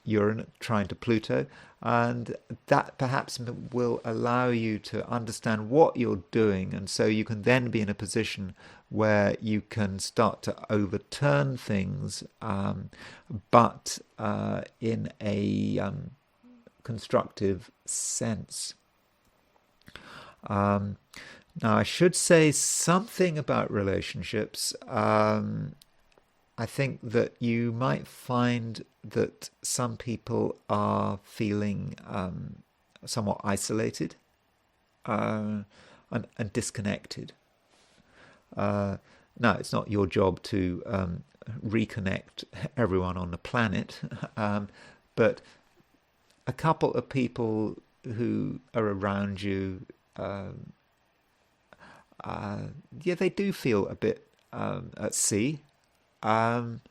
Uranus, trine to Pluto, and that perhaps will allow you to understand what you're doing, and so you can then be in a position where you can start to overturn things, but in a constructive sense. Now, I should say something about relationships. I think that you might find that some people are feeling somewhat isolated and disconnected. Now, it's not your job to reconnect everyone on the planet, but a couple of people who are around you, yeah, they do feel a bit at sea. Um,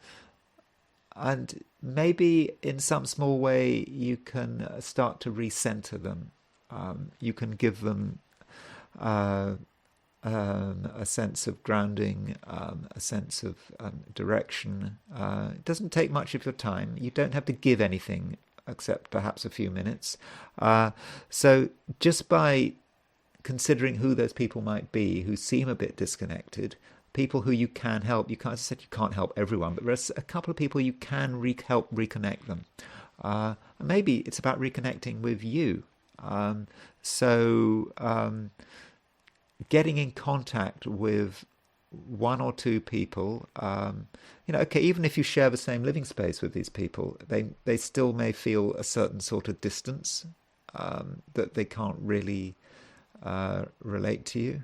and maybe in some small way you can start to recenter them. You can give them uh, a sense of grounding, a sense of direction. It doesn't take much of your time. You don't have to give anything except perhaps a few minutes. So just by considering who those people might be who seem a bit disconnected, people who you can help. You can't, as I said, you can't help everyone, but there's a couple of people you can help reconnect them. And maybe it's about reconnecting with you. So getting in contact with one or two people, okay, even if you share the same living space with these people, they still may feel a certain sort of distance, that they can't really relate to you.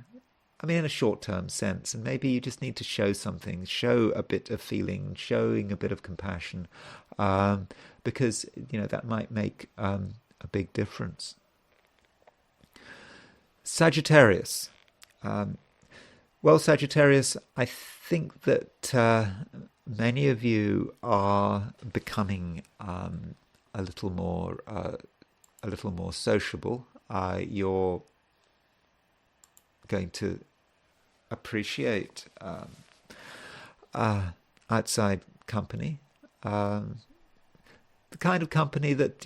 I mean, in a short-term sense, and maybe you just need to show something, show a bit of feeling, showing a bit of compassion, because that might make a big difference. Sagittarius. Well, Sagittarius, I think that many of you are becoming a little more sociable. You're going to appreciate outside company, the kind of company that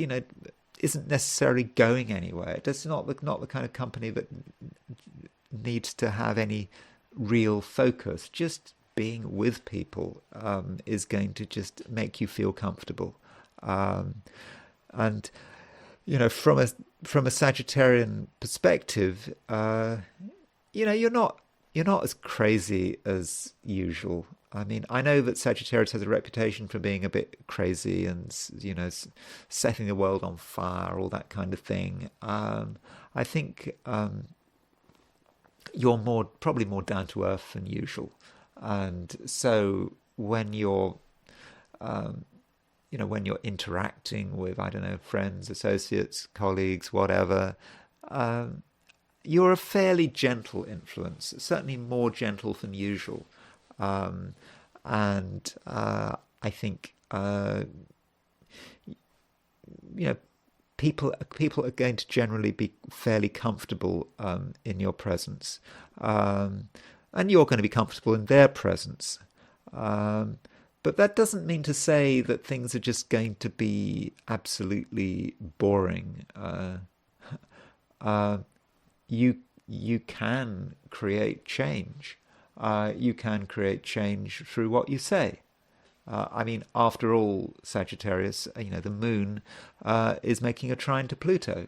isn't necessarily going anywhere. It's not the kind of company that needs to have any real focus. Just being with people is going to just make you feel comfortable, and from a Sagittarian perspective, you're not as crazy as usual. I mean, I know that Sagittarius has a reputation for being a bit crazy and setting the world on fire, all that kind of thing. I think you're probably more down to earth than usual, and so when you're when you're interacting with, I don't know, friends, associates, colleagues, whatever, you're a fairly gentle influence, certainly more gentle than usual. And I think, people are going to generally be fairly comfortable in your presence. And you're going to be comfortable in their presence. But that doesn't mean to say that things are just going to be absolutely boring. You can create change. You can create change through what you say. I mean, after all, Sagittarius, the moon is making a trine to Pluto.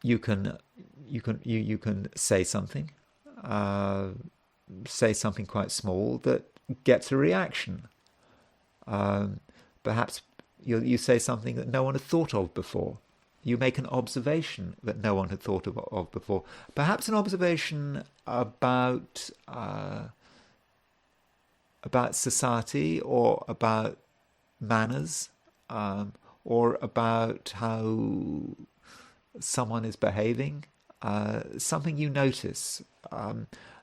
You can say something. Say something quite small that gets a reaction. Perhaps you say something that no one had thought of before. You make an observation that no one had thought of before. Perhaps an observation about society, or about manners, or about how someone is behaving. Something you notice.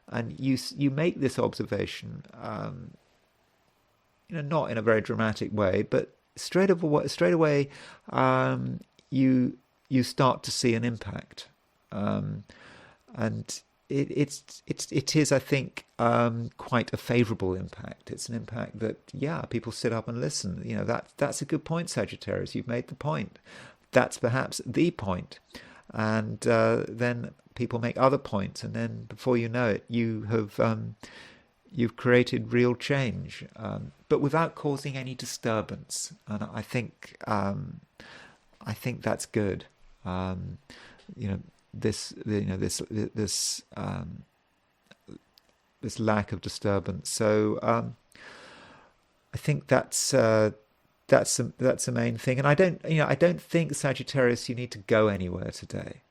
And you make this observation, not in a very dramatic way, but straight away, you start to see an impact, and it is, I think, quite a favourable impact. It's an impact that people sit up and listen. That's a good point, Sagittarius. You've made the point. That's perhaps the point, and then people make other points, and then before you know it, you've created real change, but without causing any disturbance. And I think that's good. this lack of disturbance. So I think that's the main thing. And I don't think, Sagittarius, you need to go anywhere today.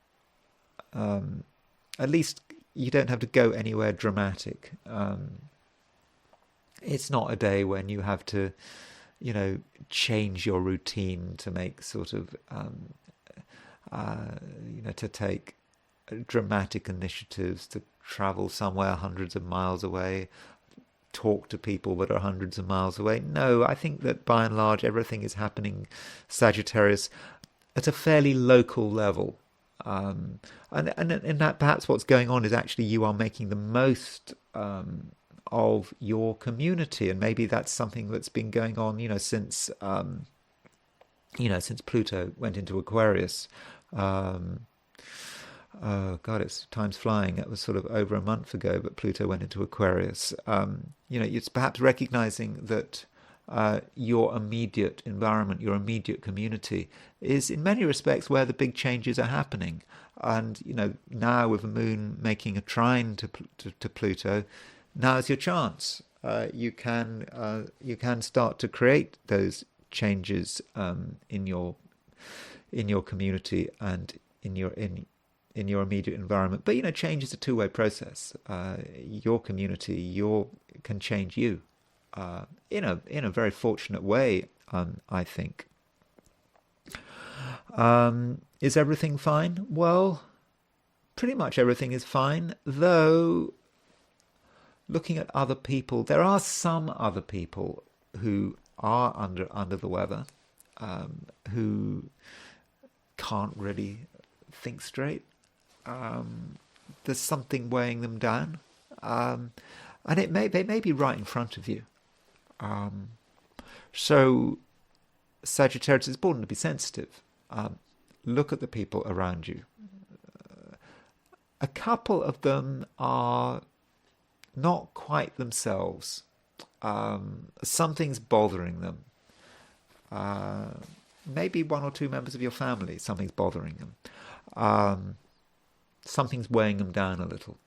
At least you don't have to go anywhere dramatic. It's not a day when you have to, change your routine to make sort of, to take dramatic initiatives to travel somewhere hundreds of miles away, talk to people that are hundreds of miles away. No, I think that by and large everything is happening, Sagittarius, at a fairly local level. And in that, perhaps what's going on is actually you are making the most of your community, and maybe that's something that's been going on, since since Pluto went into Aquarius. Oh God, time's flying. It was sort of over a month ago, but Pluto went into Aquarius. It's perhaps recognizing that your immediate environment, your immediate community, is in many respects where the big changes are happening. And now with the Moon making a trine to Pluto, now's your chance. You can start to create those changes in your community and in your immediate environment. But change is a two-way process. Your community can change you in a very fortunate way, I think. Is everything fine? Well, pretty much everything is fine, though looking at other people, there are some other people who are under the weather, who can't really think straight. There's something weighing them down, and they may be right in front of you. So Sagittarius is important to be sensitive. Look at the people around you. A couple of them are not quite themselves. Something's bothering them. Maybe one or two members of your family, something's bothering them. Something's weighing them down a little.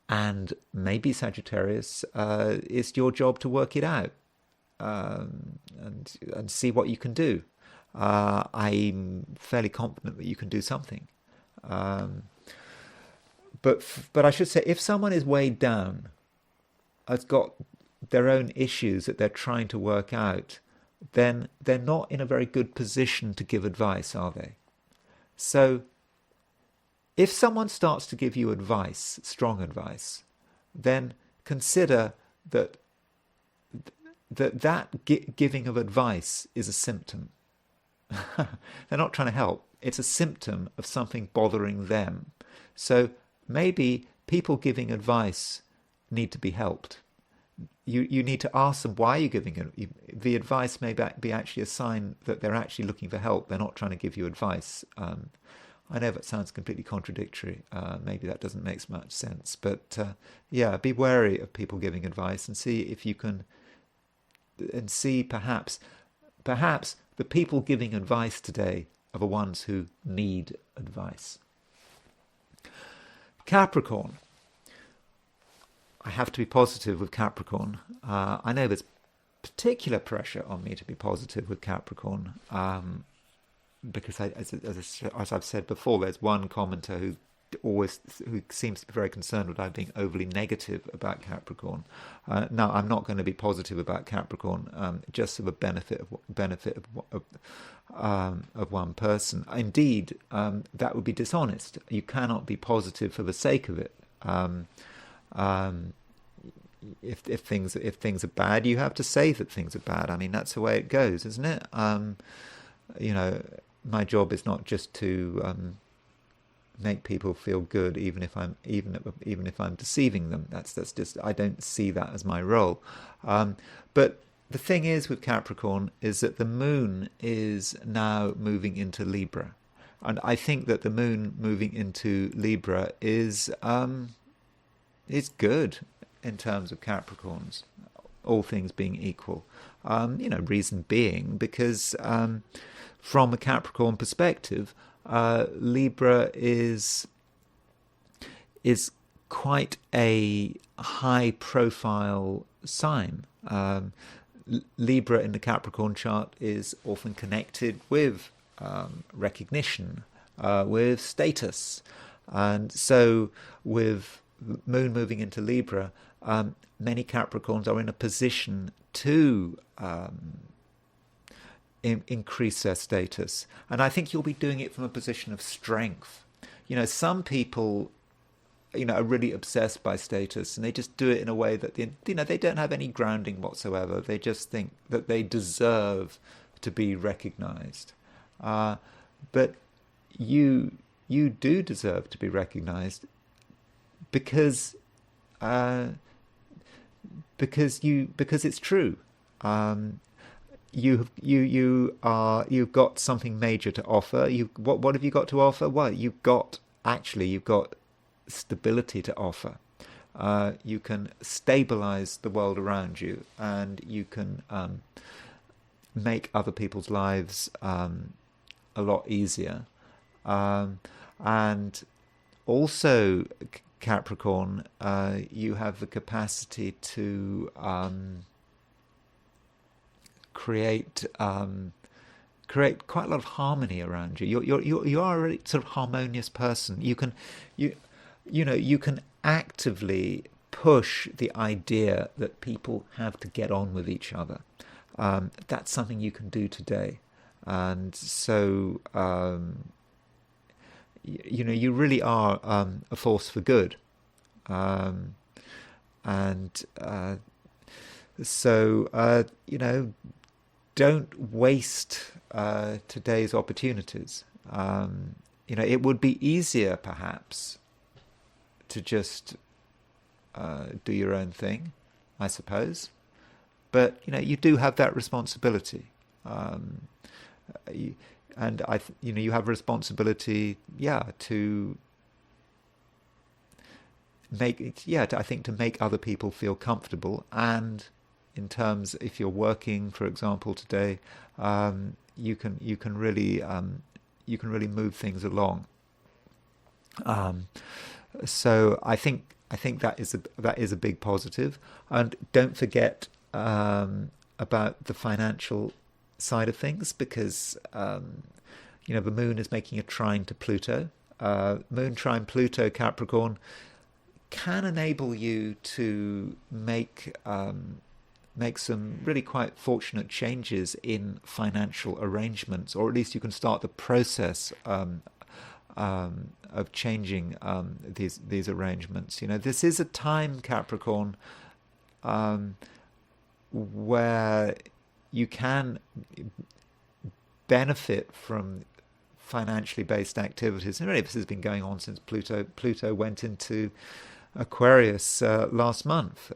And maybe, Sagittarius, it's your job to work it out and see what you can do. I'm fairly confident that you can do something. But I should say, if someone is weighed down, has got their own issues that they're trying to work out, then they're not in a very good position to give advice, are they? So if someone starts to give you advice, strong advice, then consider that giving of advice is a symptom. They're not trying to help. It's a symptom of something bothering them. So maybe people giving advice need to be helped. You need to ask them, why are you giving it? The advice may be actually a sign that they're actually looking for help. They're not trying to give you advice. I know that sounds completely contradictory. Maybe that doesn't make much sense. But be wary of people giving advice and see if you can, and see perhaps the people giving advice today are the ones who need advice. Capricorn. I have to be positive with Capricorn. I know there's particular pressure on me to be positive with Capricorn, because as I've said before, there's one commenter who seems to be very concerned with being overly negative about Capricorn. Now, I'm not going to be positive about Capricorn, just for the benefit of one person. Indeed, that would be dishonest. You cannot be positive for the sake of it. If things are bad, you have to say that things are bad. I mean, that's the way it goes, isn't it? My job is not just to make people feel good, even if I'm deceiving them. That's just, I don't see that as my role. But the thing is with Capricorn is that the moon is now moving into Libra, and I think that the moon moving into Libra is good in terms of Capricorns, all things being equal. Reason being because from a Capricorn perspective, Libra is quite a high-profile sign. Libra in the Capricorn chart is often connected with recognition, with status. And so with Moon moving into Libra, many Capricorns are in a position to increase their status. And I think you'll be doing it from a position of strength. Some people are really obsessed by status, and they just do it in a way that they don't have any grounding whatsoever. They just think that they deserve to be recognized. But you do deserve to be recognized because it's true. You've got something major to offer. What have you got to offer? Well, you've got stability to offer. You can stabilize the world around you, and you can make other people's lives a lot easier. And also, Capricorn, you have the capacity to create quite a lot of harmony around you. You are a really sort of harmonious person. You can actively push the idea that people have to get on with each other. That's something you can do today. And so, you really are a force for good. Don't waste today's opportunities. It would be easier, perhaps, to just do your own thing, I suppose. But you do have that responsibility, you have responsibility, to make other people feel comfortable. And in terms, if you're working, for example, today, you can really move things along. So I think that is a big positive. And don't forget about the financial side of things, because the Moon is making a trine to Pluto. Moon trine Pluto, Capricorn, can enable you to make some really quite fortunate changes in financial arrangements, or at least you can start the process of changing these arrangements. This is a time, Capricorn, where you can benefit from financially based activities. And really, this has been going on since Pluto went into Aquarius last month.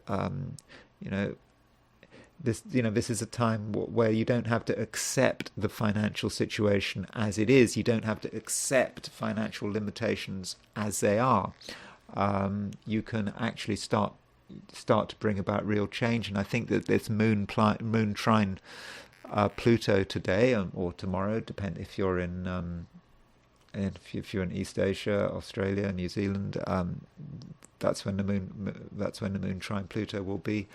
This is a time where you don't have to accept the financial situation as it is. You don't have to accept financial limitations as they are. You can actually start to bring about real change. And I think that this moon trine Pluto today or tomorrow, depend if you're in East Asia, Australia, New Zealand, that's when the moon trine Pluto will be.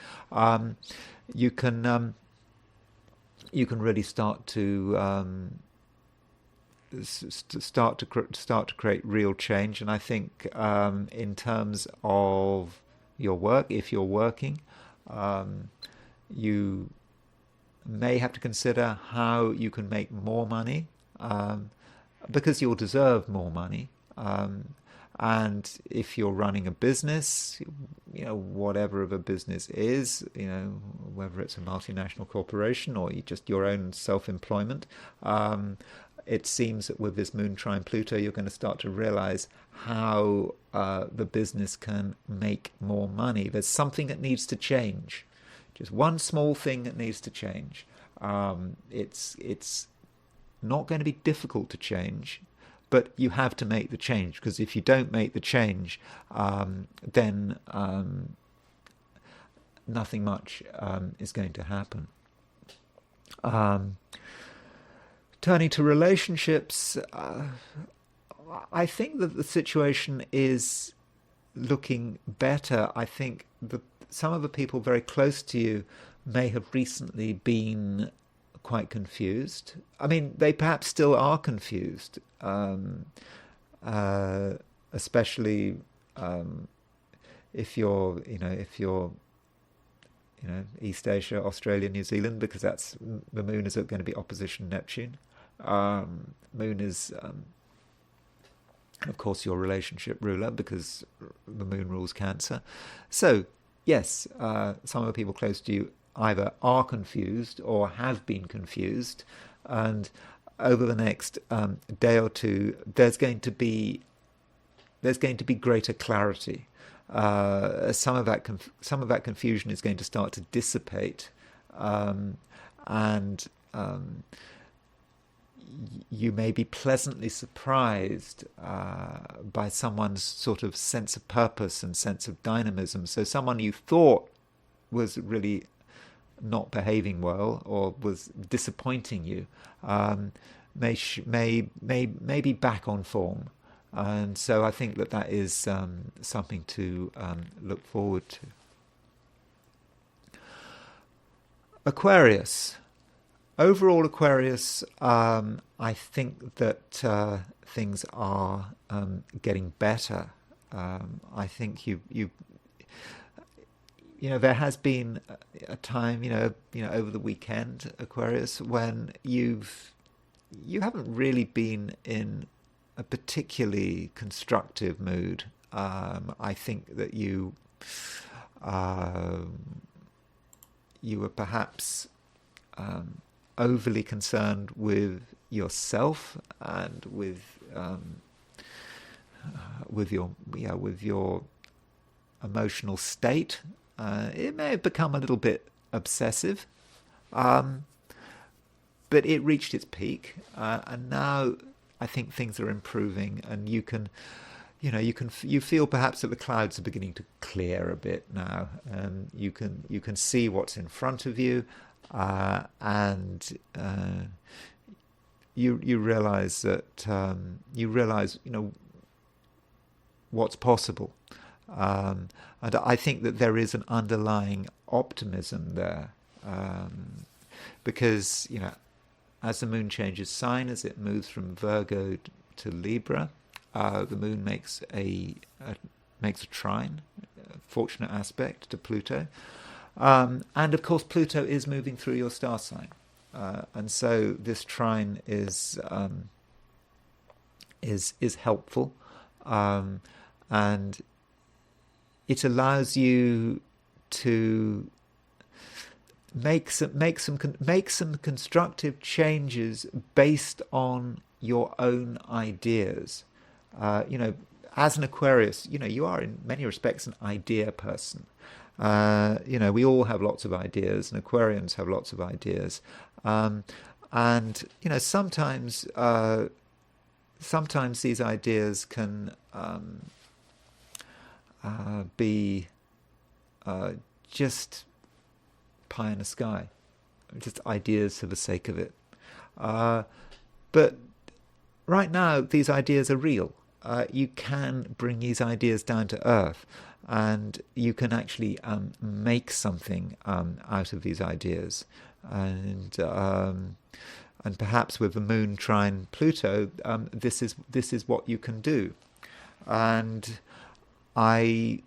You can really start to create real change. And I think in terms of your work, if you're working, you may have to consider how you can make more money, because you'll deserve more money. And if you're running a business, whatever of a business is, whether it's a multinational corporation or just your own self-employment, it seems that with this moon trine Pluto, you're going to start to realize how the business can make more money. There's something that needs to change. Just one small thing that needs to change. It's not going to be difficult to change, but you have to make the change, because if you don't make the change, then nothing much is going to happen. Turning to relationships, I think that the situation is looking better. I think that some of the people very close to you may have recently been quite confused. I mean, they perhaps still are confused, especially if you're, East Asia, Australia, New Zealand, because that's the moon is going to be opposition Neptune. Moon is, of course, your relationship ruler because the moon rules Cancer. So, yes, some of the people close to you either are confused or have been confused, and over the next day or two, there's going to be greater clarity. Some of that confusion is going to start to dissipate, and you may be pleasantly surprised by someone's sort of sense of purpose and sense of dynamism. So someone you thought was really not behaving well or was disappointing you may be back on form. And so I think that is something to look forward to. Aquarius. Overall, Aquarius, I think that things are getting better. I think there has been a time, over the weekend, Aquarius, when you haven't really been in a particularly constructive mood. I think that you were perhaps overly concerned with yourself and with your emotional state. It may have become a little bit obsessive, but it reached its peak, and now I think things are improving, and you feel perhaps that the clouds are beginning to clear a bit now, and you can see what's in front of you, and you realize that what's possible, and I think that there is an underlying optimism there, because as the moon changes sign, as it moves from Virgo to Libra, the moon makes a trine, a fortunate aspect to Pluto, and of course Pluto is moving through your star sign, and so this trine is helpful, and it allows you to make some constructive changes based on your own ideas. As an Aquarius, you are in many respects an idea person. We all have lots of ideas, and Aquarians have lots of ideas. And sometimes these ideas can be just pie in the sky, just ideas for the sake of it. But right now, these ideas are real. You can bring these ideas down to earth, and you can actually make something out of these ideas. And perhaps with the moon trine Pluto, this is what you can do. And I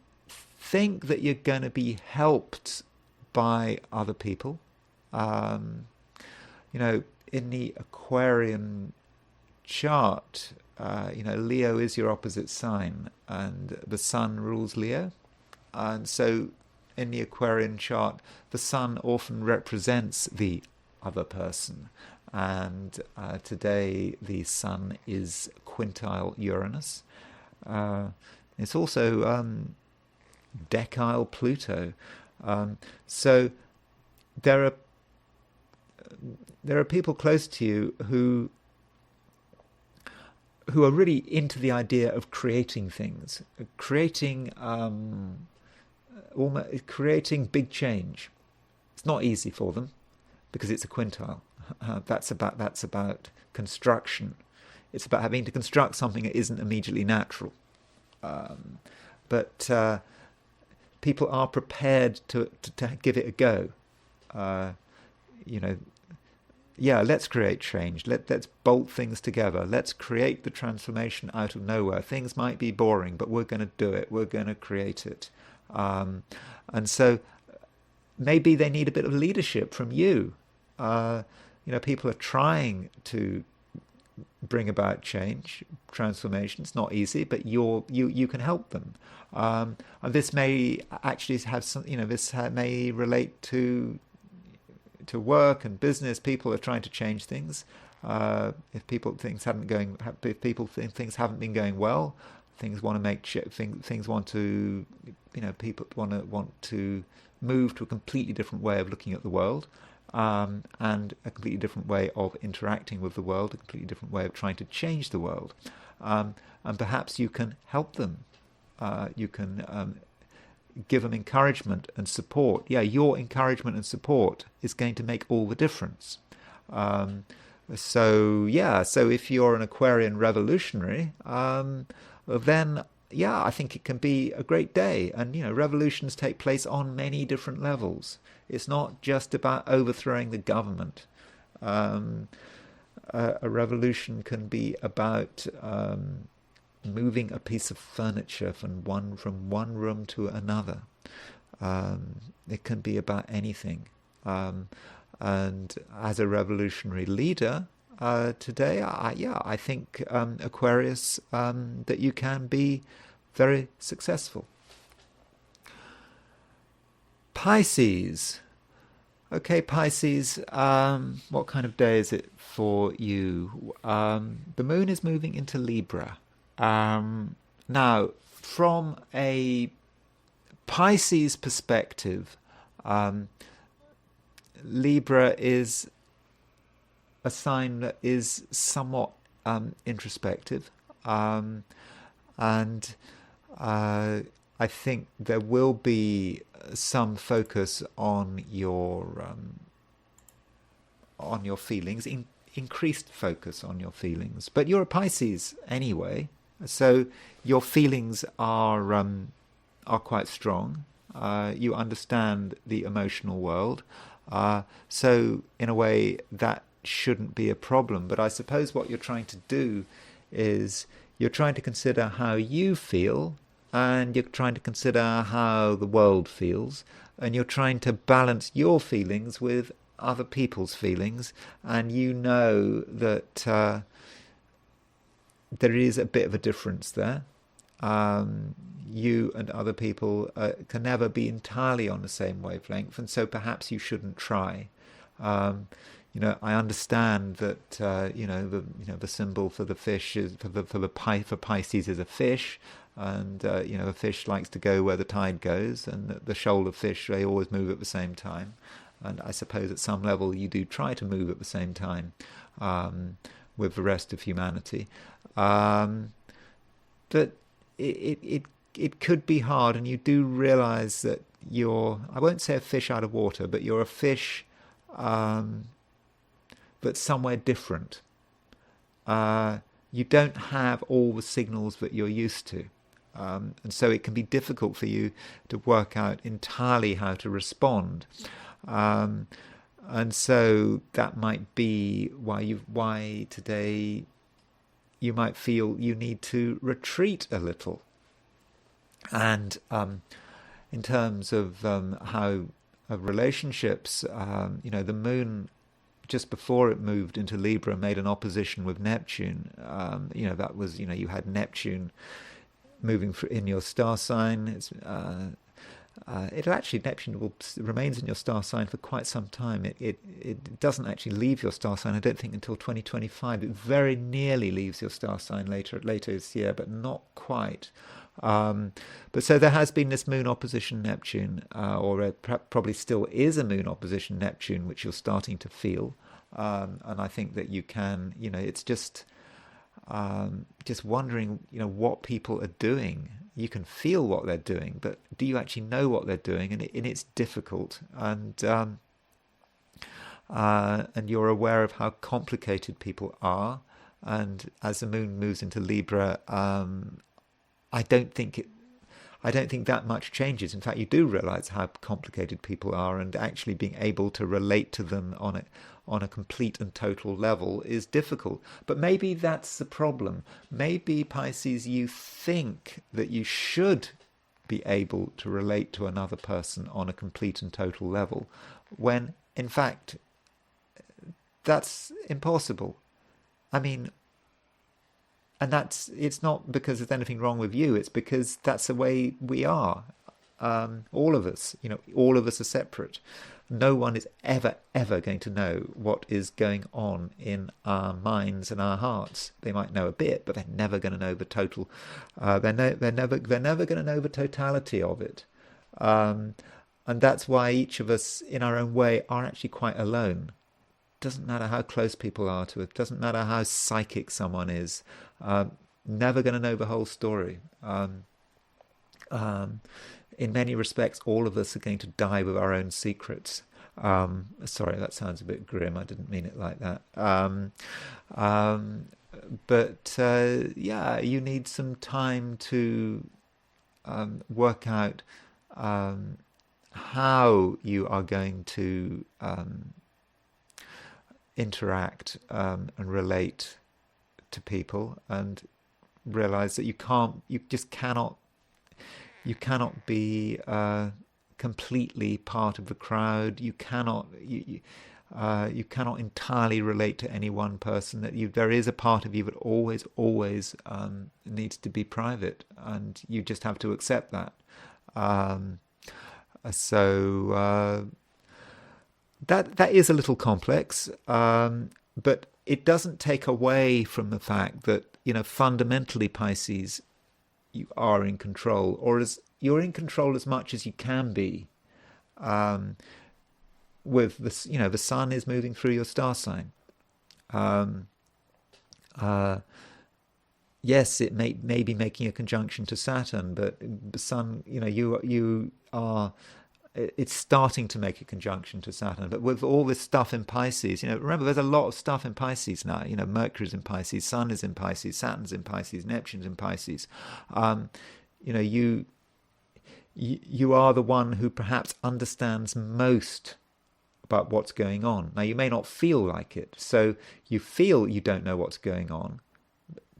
think that you're going to be helped by other people. In the Aquarian chart, Leo is your opposite sign, and the sun rules Leo. And so in the Aquarian chart, the sun often represents the other person. And today the sun is quintile Uranus. It's also decile Pluto. So there are people close to you who are really into the idea of creating things, creating big change. It's not easy for them because it's a quintile. That's about construction. It's about having to construct something that isn't immediately natural. But people are prepared to give it a go. You know, yeah, let's create change. Let's bolt things together. Let's create the transformation out of nowhere. Things might be boring, but we're going to do it. We're going to create it. And so maybe they need a bit of leadership from you. People are trying to bring about change, transformation. It's not easy, but you can help them. And this may actually have some, this may relate to work and business. People are trying to change things. If people think things haven't been going well, things want to make things want to, people want to move to a completely different way of looking at the world. And a completely different way of interacting with the world, a completely different way of trying to change the world. And perhaps you can help them. You can give them encouragement and support. Yeah, your encouragement and support is going to make all the difference. So if you're an Aquarian revolutionary, then I think it can be a great day. And, revolutions take place on many different levels. It's not just about overthrowing the government. A revolution can be about moving a piece of furniture from one room to another. It can be about anything. And as a revolutionary leader today, I think Aquarius, that you can be very successful. Pisces. Okay, Pisces, what kind of day is it for you? The moon is moving into Libra. Now, from a Pisces perspective, Libra is a sign that is somewhat introspective, and I think there will be some focus on your feelings, increased focus on your feelings. But you're a Pisces anyway, so your feelings are quite strong. You understand the emotional world, so in a way that shouldn't be a problem. But I suppose what you're trying to do is you're trying to consider how you feel, and you're trying to consider how the world feels, and you're trying to balance your feelings with other people's feelings, and that there is a bit of a difference there. You and other people can never be entirely on the same wavelength, and so perhaps you shouldn't try. I understand that the symbol for the fish is for Pisces is a fish, and a fish likes to go where the tide goes, and the shoal of fish, they always move at the same time. And I suppose at some level you do try to move at the same time with the rest of humanity. But it could be hard, and you do realize that you're, I won't say a fish out of water, but you're a fish but somewhere different. You don't have all the signals that you're used to. And so it can be difficult for you to work out entirely how to respond. And so that might be why today you might feel you need to retreat a little. And in terms of how of relationships, the moon, just before it moved into Libra, made an opposition with Neptune. That was, you had Neptune moving in your star sign. Neptune remains in your star sign for quite some time. It doesn't actually leave your star sign, I don't think, until 2025. It very nearly leaves your star sign later this year, but not quite. But so there has been this moon opposition Neptune, or probably still is a moon opposition Neptune, which you're starting to feel. And I think that you can, it's just wondering, what people are doing. You can feel what they're doing, but do you actually know what they're doing? And it's difficult. And and you're aware of how complicated people are. And as the moon moves into Libra, I don't think that much changes. In fact, you do realize how complicated people are, and actually being able to relate to them on a complete and total level is difficult. But maybe that's the problem. Maybe, Pisces, you think that you should be able to relate to another person on a complete and total level, when in fact that's impossible. I mean, and it's not because there's anything wrong with you, it's because that's the way we are. All of us, all of us are separate. No one is ever going to know what is going on in our minds and our hearts. They might know a bit, but they're never going to know the total. They're never going to know the totality of it. And that's why each of us, in our own way, are actually quite alone. Doesn't matter how close people are to it. Doesn't matter how psychic someone is. Never going to know the whole story. In many respects, all of us are going to die with our own secrets. Sorry, that sounds a bit grim. I didn't mean it like that. But you need some time to work out how you are going to interact and relate to people, and realize that you cannot be completely part of the crowd. You cannot entirely relate to any one person. There is a part of you that always needs to be private, and you just have to accept that. That is a little complex, but it doesn't take away from the fact that fundamentally, Pisces, you are in control, or you're in control as much as you can be. With this, the sun is moving through your star sign. Yes, it may be making a conjunction to Saturn, but the sun, you are. It's starting to make a conjunction to Saturn, but with all this stuff in Pisces, remember there's a lot of stuff in Pisces now. Mercury's in Pisces, Sun is in Pisces, Saturn's in Pisces, Neptune's in Pisces. You are the one who perhaps understands most about what's going on. Now, you may not feel like it, so you feel you don't know what's going on,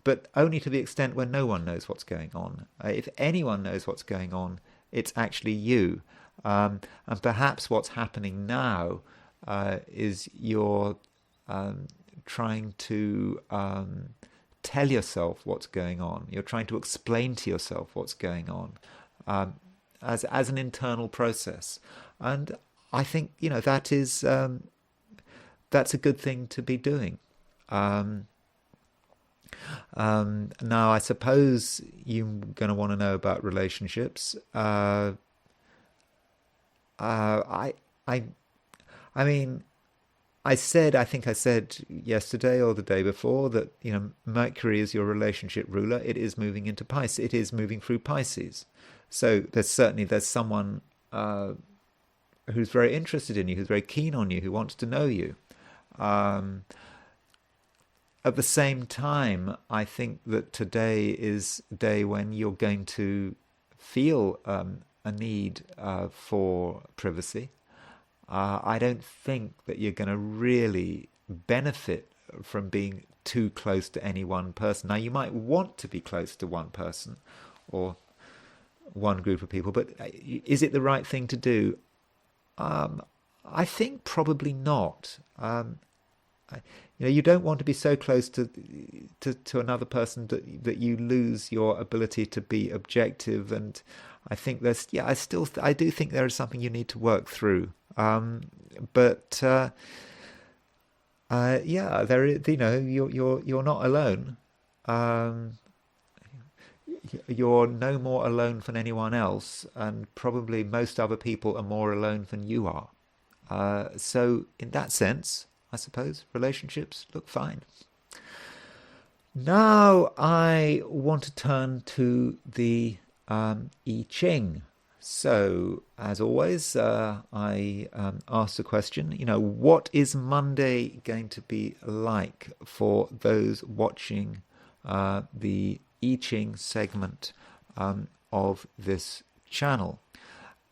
but only to the extent where no one knows what's going on. If anyone knows what's going on, it's actually you. And perhaps what's happening now is you're trying to tell yourself what's going on. You're trying to explain to yourself what's going on as an internal process. And I think that is that's a good thing to be doing. Now, I suppose you're going to want to know about relationships. I mean, I think I said yesterday or the day before that, Mercury is your relationship ruler. It is moving into Pisces. It is moving through Pisces. So there's someone who's very interested in you, who's very keen on you, who wants to know you. At the same time, I think that today is a day when you're going to feel a need for privacy. I don't think that you're going to really benefit from being too close to any one person. Now, you might want to be close to one person or one group of people, but is it the right thing to do? I think probably not. You don't want to be so close to another person that you lose your ability to be objective. And I think I do think there is something you need to work through. But there is, you're not alone. You're no more alone than anyone else, and probably most other people are more alone than you are. So in that sense, I suppose relationships look fine. Now I want to turn to the I Ching. So, as always, I ask the question, what is Monday going to be like for those watching the I Ching segment of this channel?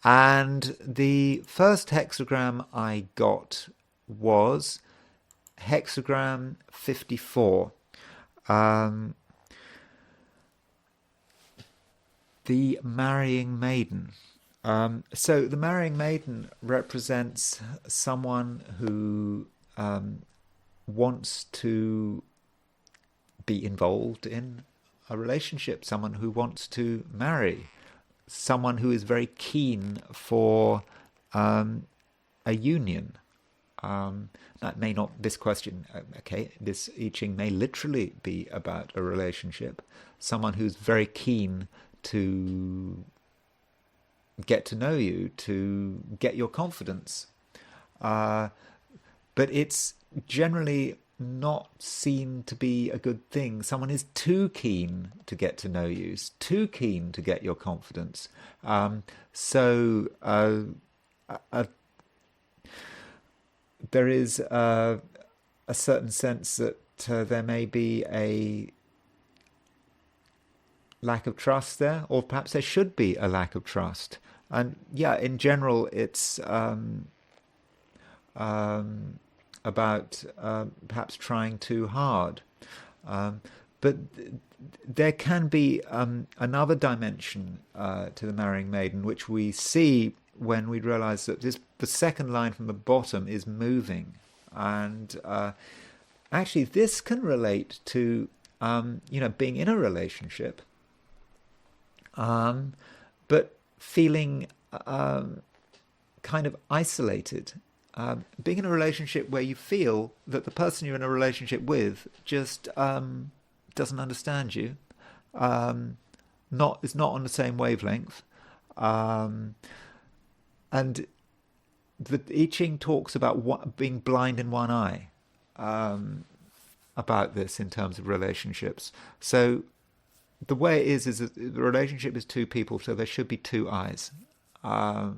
And the first hexagram I got was hexagram 54. The marrying maiden. So the marrying maiden represents someone who wants to be involved in a relationship, someone who wants to marry, someone who is very keen for a union. That may not, this question, okay, this I Ching may literally be about a relationship, someone who's very keen to get to know you, to get your confidence. But it's generally not seen to be a good thing. Someone is too keen to get to know you, too keen to get your confidence. There is a certain sense that there may be a lack of trust there, or perhaps there should be a lack of trust. And yeah, in general, it's about perhaps trying too hard. But there can be another dimension to the marrying maiden, which we see when we realize that the second line from the bottom is moving. And actually, this can relate to being in a relationship, but feeling kind of isolated. Being in a relationship where you feel that the person you're in a relationship with just doesn't understand you, is not on the same wavelength, and the I Ching talks about being blind in one eye, about this in terms of relationships. So the way it is that the relationship is two people, so there should be two eyes, but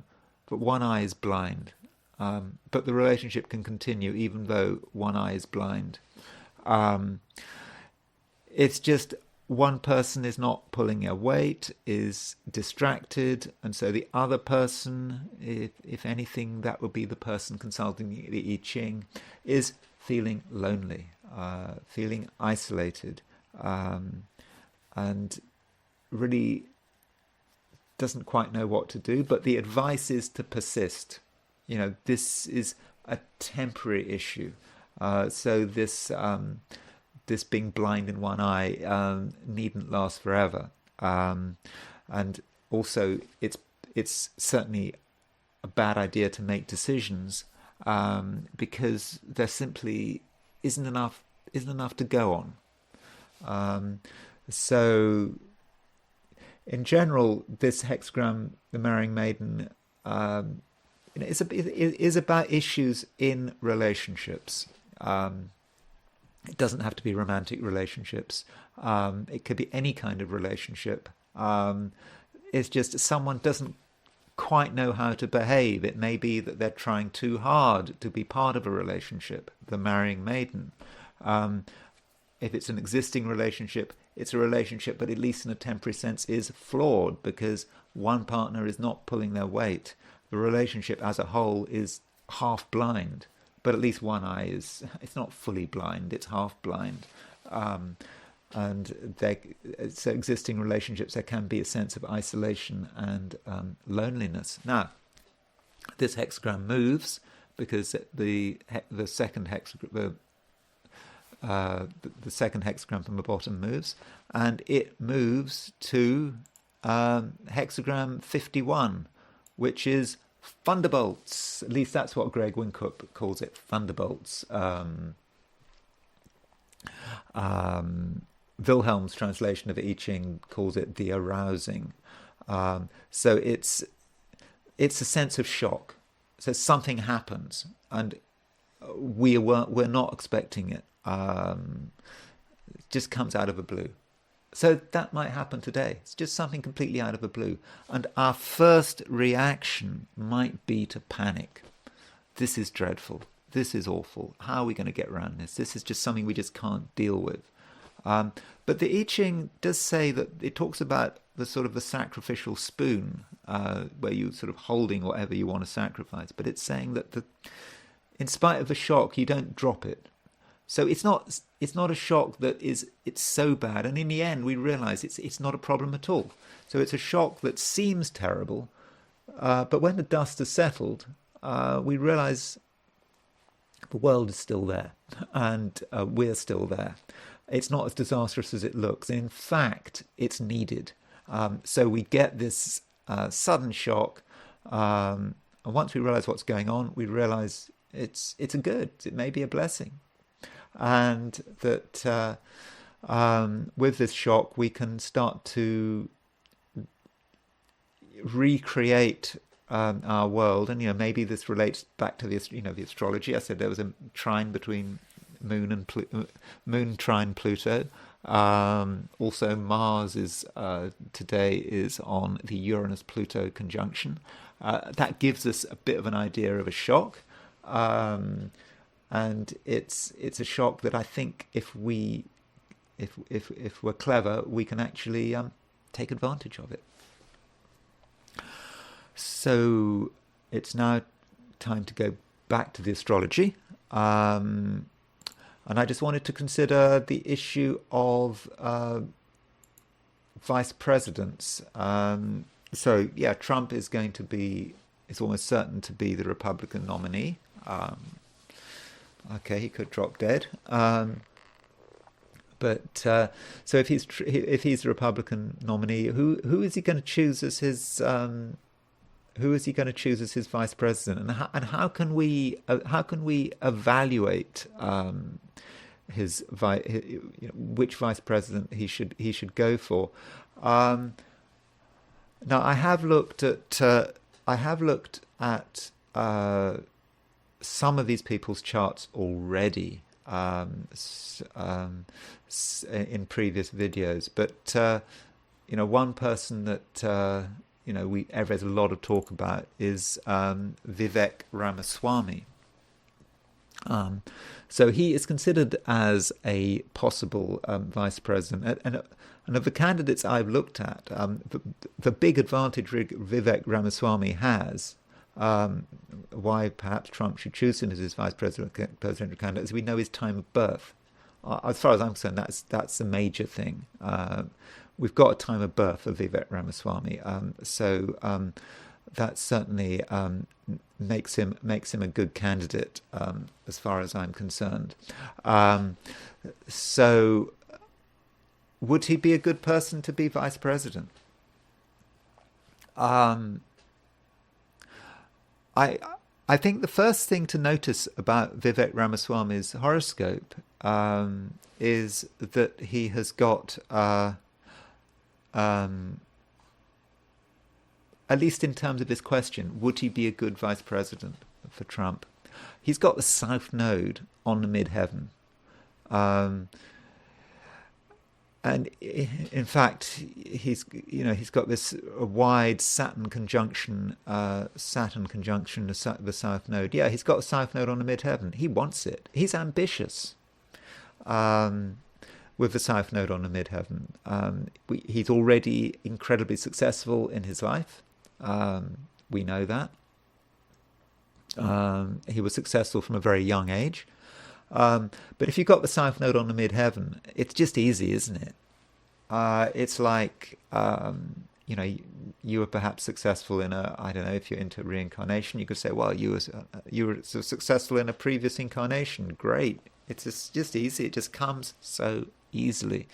one eye is blind. But the relationship can continue even though one eye is blind. It's just one person is not pulling their weight, is distracted, and so the other person, if anything, that would be the person consulting the I Ching, is feeling lonely, feeling isolated, and really doesn't quite know what to do. But the advice is to persist. This is a temporary issue. So this being blind in one eye needn't last forever. And also, it's certainly a bad idea to make decisions because there simply isn't enough to go on. So, in general, this hexagram, the marrying maiden, is about issues in relationships. It doesn't have to be romantic relationships. It could be any kind of relationship. It's just someone doesn't quite know how to behave. It may be that they're trying too hard to be part of a relationship, the marrying maiden. If it's an existing relationship, it's a relationship, but at least in a temporary sense is flawed because one partner is not pulling their weight. The relationship as a whole is half blind, but at least one eye it's not fully blind, it's half blind. And so existing relationships, there can be a sense of isolation and loneliness. Now, this hexagram moves because the second hexagram, the second hexagram from the bottom moves, and it moves to hexagram 51, which is thunderbolts. At least that's what Greg Wincup calls it, thunderbolts. Wilhelm's translation of I Ching calls it the arousing. So it's a sense of shock. So something happens, and we're not expecting it. It just comes out of the blue. So that might happen today. It's just something completely out of the blue. And our first reaction might be to panic. This is dreadful. This is awful. How are we going to get around this? This is just something we just can't deal with. But the I Ching does say that it talks about the sort of the sacrificial spoon, where you sort of holding whatever you want to sacrifice. But it's saying that in spite of the shock, you don't drop it. So it's not a shock that it's so bad, and in the end we realise it's not a problem at all. So it's a shock that seems terrible, but when the dust has settled, we realise the world is still there, and we're still there. It's not as disastrous as it looks. In fact, it's needed. So we get this sudden shock, and once we realise what's going on, we realise it's a good. It may be a blessing. And that with this shock we can start to recreate our world. And maybe this relates back to the astrology. I said there was a trine between Moon trine Pluto. Also Mars is today is on the Uranus Pluto conjunction. That gives us a bit of an idea of a shock. And it's a shock that I think if we're clever, we can actually take advantage of it. So it's now time to go back to the astrology, and I just wanted to consider the issue of vice presidents. So yeah, Trump is almost certain to be the Republican nominee. Okay, he could drop dead. But so if he's the Republican nominee, who is he going to choose as his vice president, and how can we evaluate which vice president he should go for? Now I have looked at some of these people's charts already in previous videos, but one person that there's a lot of talk about is Vivek Ramaswamy. So he is considered as a possible vice president, and of the candidates I've looked at, the big advantage Vivek Ramaswamy has. Why perhaps Trump should choose him as his presidential candidate, as we know his time of birth. As far as I'm concerned, that's a major thing. We've got a time of birth for Vivek Ramaswamy, so that certainly makes him a good candidate as far as I'm concerned. So, would he be a good person to be vice president? I think the first thing to notice about Vivek Ramaswamy's horoscope is that he has got, at least in terms of this question, would he be a good vice president for Trump? He's got the South Node on the midheaven. And in fact, he's got this wide Saturn conjunction, the South Node. Yeah, he's got the South Node on the midheaven. He wants it. He's ambitious with the South Node on the midheaven. He's already incredibly successful in his life. We know that. He was successful from a very young age. But if you've got the South Node on the midheaven, it's just easy, isn't it? It's like, you were perhaps successful in I don't know, if you're into reincarnation, you could say, well, you were successful in a previous incarnation. Great. It's just easy. It just comes so easily.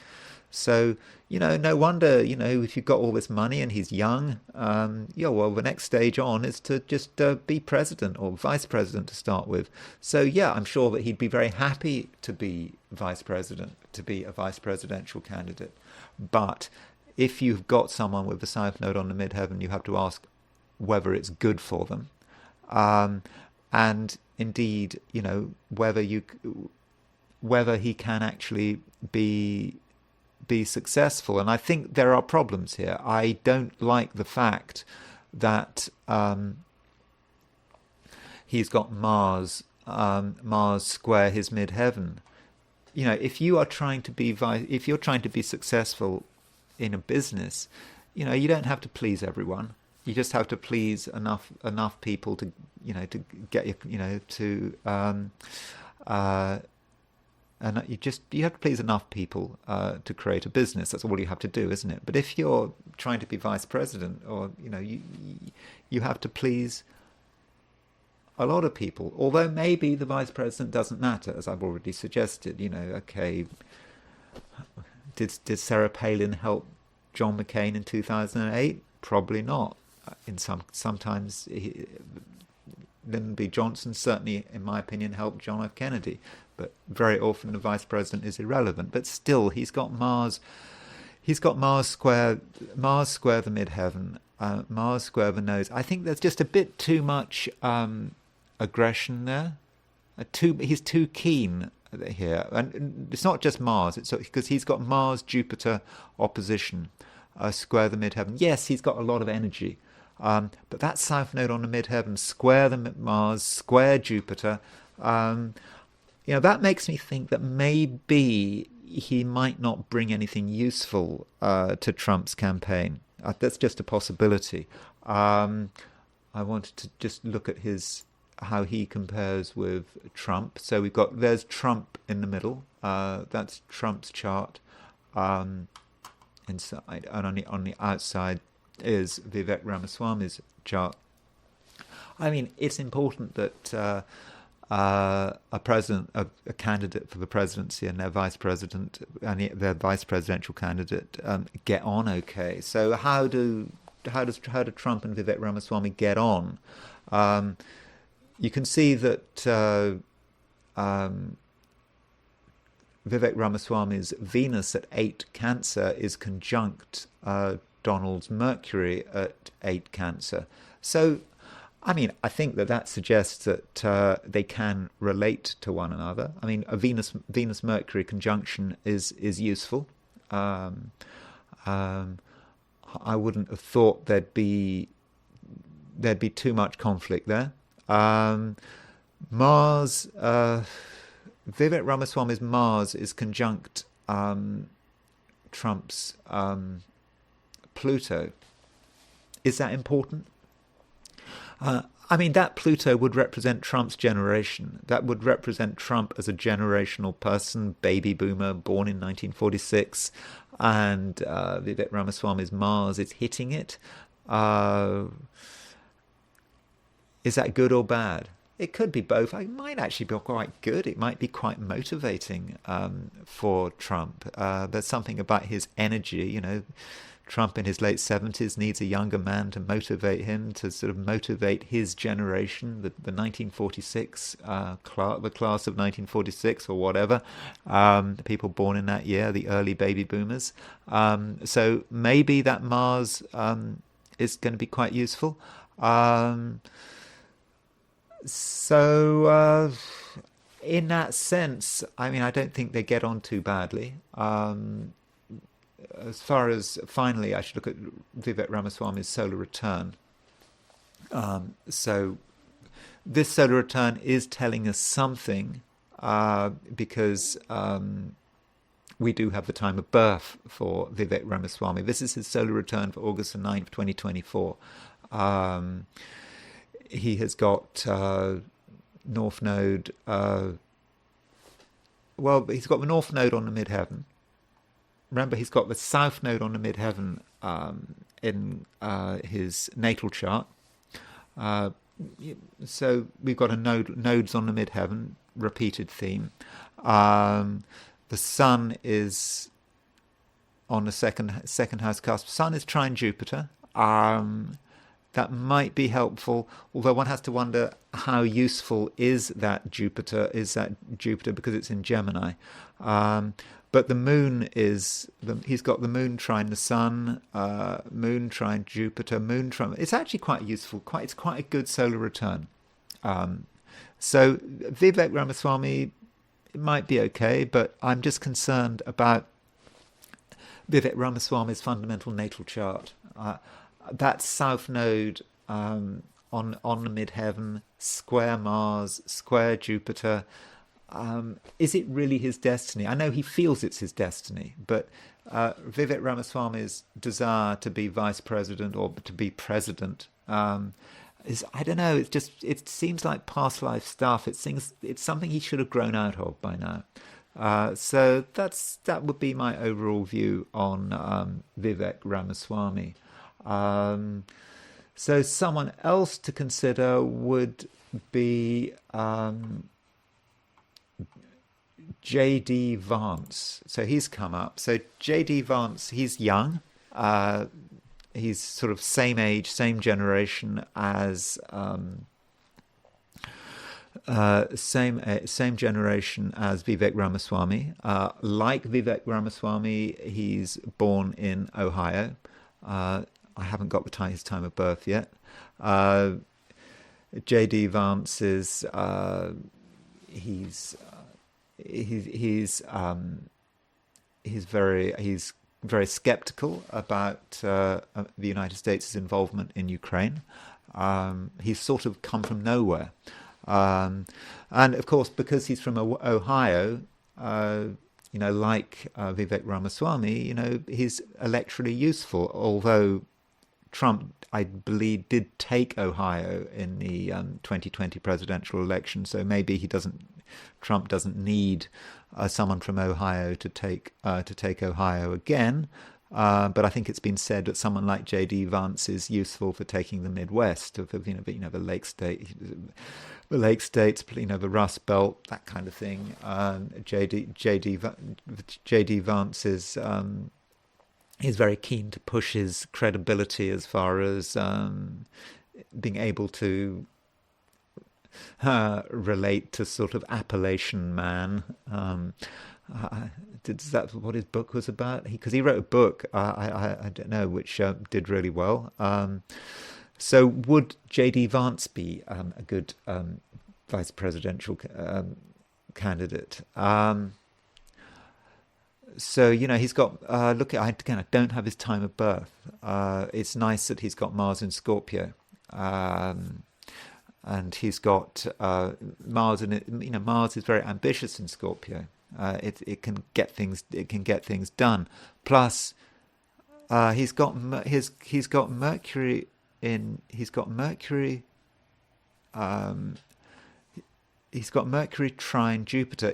So, no wonder, if you've got all this money and he's young, well, the next stage on is to just be president or vice president to start with. So, yeah, I'm sure that he'd be very happy to be vice president, to be a vice presidential candidate. But if you've got someone with the South Node on the midheaven, you have to ask whether it's good for them. And indeed, whether he can actually be be successful. And I think there are problems here. I don't like the fact that he's got Mars square his midheaven. If you are trying to be if you're trying to be successful in a business, you don't have to please everyone. You just have to please enough people to to get and you have to please enough people to create a business. That's all you have to do, isn't it? But if you're trying to be vice president, or you have to please a lot of people. Although maybe the vice president doesn't matter, as I've already suggested. Okay, did Sarah Palin help John McCain in 2008? Probably not. Sometimes Lyndon B. Johnson certainly, in my opinion, helped John F. Kennedy, but very often the vice president is irrelevant. But still, he's got Mars. He's got Mars square the midheaven, Mars square the nose. I think there's just a bit too much aggression there. He's too keen here, and it's not just Mars. It's because he's got Mars Jupiter opposition, square the midheaven. Yes, he's got a lot of energy. But that south node on the midheaven, square the Mars, square Jupiter, that makes me think that maybe he might not bring anything useful to Trump's campaign. That's just a possibility. I wanted to just look at how he compares with Trump. So there's Trump in the middle. That's Trump's chart inside, and on the outside is Vivek Ramaswamy's chart. I mean, it's important that a candidate for the presidency and their vice president and their vice presidential candidate get on okay. So how do Trump and Vivek Ramaswamy get on? You can see that Vivek Ramaswamy's Venus at 8 Cancer is conjunct Donald's Mercury at 8 Cancer. So, I mean, I think that suggests that they can relate to one another. I mean, a Venus-Mercury conjunction is useful. I wouldn't have thought there'd be too much conflict there. Mars, Vivek Ramaswamy's Mars is conjunct Trump's Pluto. Is that important? I mean, that Pluto would represent Trump's generation. That would represent Trump as a generational person, baby boomer, born in 1946, and Vivek Ramaswamy's Mars is hitting it. Is that good or bad? It could be both. It might actually be quite good. It might be quite motivating for Trump. There's something about his energy, Trump in his late 70s needs a younger man to motivate him, to sort of motivate his generation, the 1946, the class of 1946 or whatever, people born in that year, the early baby boomers. So maybe that Mars is going to be quite useful. So in that sense, I mean, I don't think they get on too badly. As far as, finally, I should look at Vivek Ramaswamy's solar return. So this solar return is telling us something because we do have the time of birth for Vivek Ramaswamy. This is his solar return for August the 9th, 2024. He has got North Node. He's got the North Node on the midheaven. Remember, he's got the South Node on the midheaven in his natal chart. So we've got nodes on the midheaven, repeated theme. The Sun is on the second house cusp. Sun is trine Jupiter. That might be helpful, although one has to wonder how useful is that Jupiter because it's in Gemini. But the moon he's got the moon trine the sun, moon trine Jupiter, moon trine. It's actually quite useful. It's quite a good solar return. So Vivek Ramaswamy, it might be okay, but I'm just concerned about Vivek Ramaswamy's fundamental natal chart. That South Node on the midheaven, square Mars, square Jupiter. Is it really his destiny? I know he feels it's his destiny, but Vivek Ramaswamy's desire to be vice president or to be president is, I don't know. It seems like past life stuff. It's something he should have grown out of by now. So that would be my overall view on Vivek Ramaswamy. So someone else to consider would be J.D. Vance. So he's come up. So J.D. Vance, he's young. He's sort of same age, same generation as same generation as Vivek Ramaswamy. Like Vivek Ramaswamy, he's born in Ohio. I haven't got his time of birth yet. J.D. Vance is he's very skeptical about the United States' involvement in Ukraine. He's sort of come from nowhere. And of course, because he's from Ohio, like Vivek Ramaswamy, he's electorally useful, although Trump, I believe, did take Ohio in the 2020 presidential election, so maybe Trump doesn't need someone from Ohio to take Ohio again. But I think it's been said that someone like J.D. Vance is useful for taking the Midwest, the Lake states, the Rust Belt, that kind of thing. J.D. Vance is he's very keen to push his credibility as far as being able to relate to sort of Appalachian man. Is that what his book was about? Because he wrote a book, I don't know, which did really well. So would J.D. Vance be a good vice presidential candidate? So, he's got, I don't have his time of birth. It's nice that he's got Mars in Scorpio. And he's got Mars in it. Mars is very ambitious in Scorpio. It can get things done. Plus, he's got Mercury in. He's got Mercury trine Jupiter.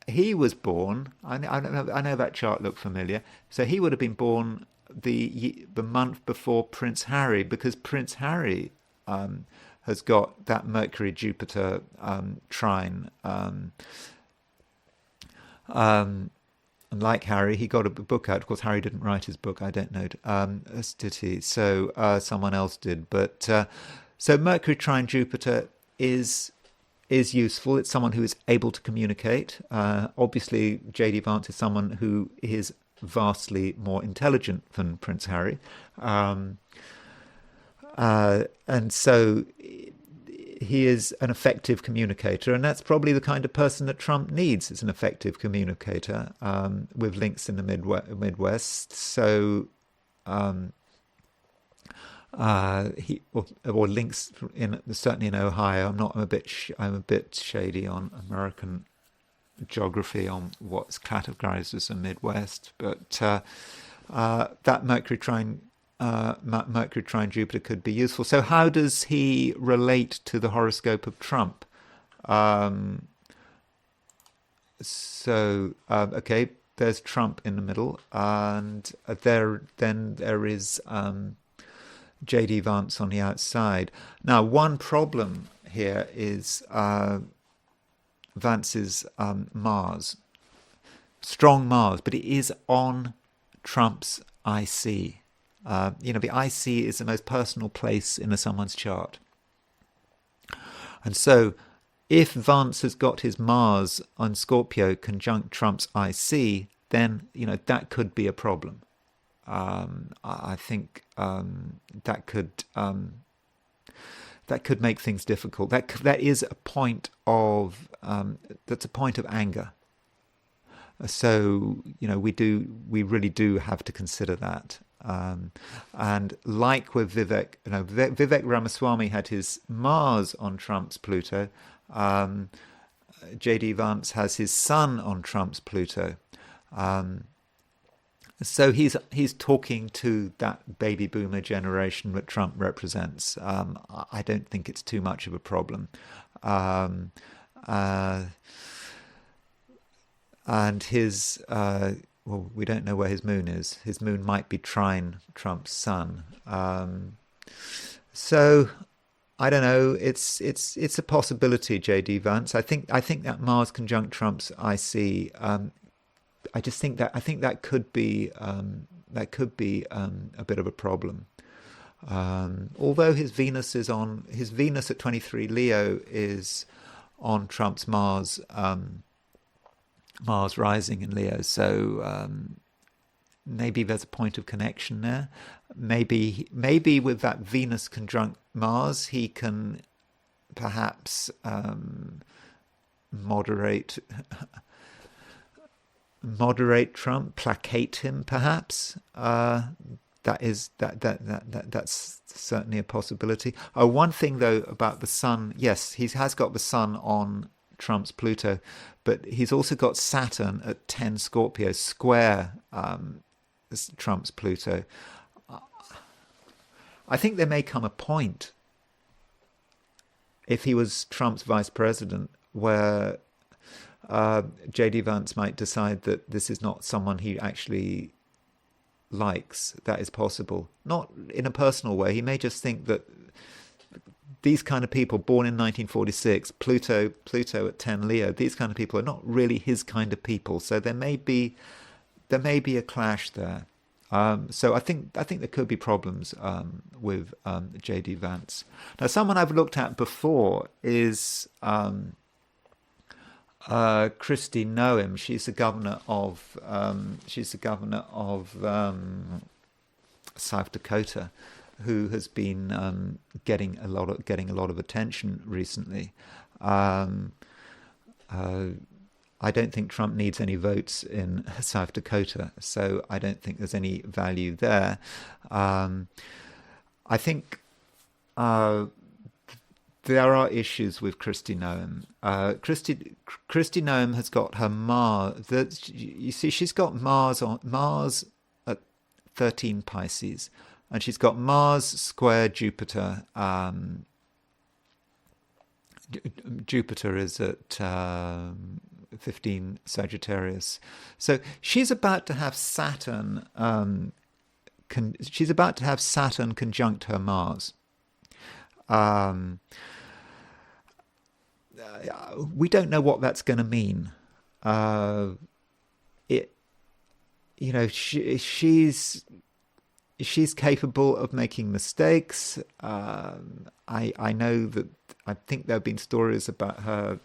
He was born. I know that chart looked familiar. So he would have been born the month before Prince Harry, because Prince Harry has got that Mercury Jupiter trine. And like Harry, he got a book out. Of course, Harry didn't write his book. I don't know. Did he? So someone else did. But so Mercury trine Jupiter is useful. It's someone who is able to communicate. Obviously, J.D. Vance is someone who is vastly more intelligent than Prince Harry. And so he is an effective communicator, and that's probably the kind of person that Trump needs, is an effective communicator with links in the Midwest. So he or links certainly in Ohio. I'm a bit shady on American geography on what's categorized as the Midwest, but that Mercury trine Jupiter could be useful. So how does he relate to the horoscope of Trump? Okay, there's Trump in the middle, and there is J.D. Vance on the outside. Now, one problem here is Vance's Mars, strong Mars, but it is on Trump's IC. The IC is the most personal place in someone's chart. And so if Vance has got his Mars on Scorpio conjunct Trump's IC, then, that could be a problem. I think that could make things difficult. That is a point of that's a point of anger. So we really do have to consider that. And like with Vivek, Vivek Ramaswamy had his Mars on Trump's Pluto. J.D. Vance has his Sun on Trump's Pluto. So he's talking to that baby boomer generation that Trump represents. I don't think it's too much of a problem. And his well, we don't know where his moon is. His moon might be trine Trump's sun. So I don't know. It's a possibility, JD Vance. I think that Mars conjunct Trump's IC. I think that could be a bit of a problem. Although his Venus at 23 Leo is on Trump's Mars. Mars rising in Leo, so maybe there's a point of connection there. Maybe with that Venus conjunct Mars, he can perhaps moderate Trump, placate him, perhaps. That's certainly a possibility. One thing though about the Sun, yes, he has got the Sun on Trump's Pluto, but he's also got Saturn at 10 Scorpio square Trump's Pluto. I think there may come a point, if he was Trump's vice president, where J.D. Vance might decide that this is not someone he actually likes. That is possible. Not in a personal way. He may just think that these kind of people born in 1946, Pluto at 10 Leo, these kind of people are not really his kind of people. So there may be a clash there. So I think there could be problems with J.D. Vance. Now, someone I've looked at before is Kristi Noem. She's the governor of South Dakota, who has been getting a lot of attention recently. I don't think Trump needs any votes in South Dakota, so I don't think there's any value there. I think there are issues with Kristi Noem. Kristi Noem has got her Mars. You see, she's got Mars at 13 Pisces. And she's got Mars square Jupiter. Jupiter is at 15 Sagittarius. So she's about to have Saturn. She's about to have Saturn conjunct her Mars. We don't know what that's going to mean. She's capable of making mistakes. I know that. I think there have been stories about her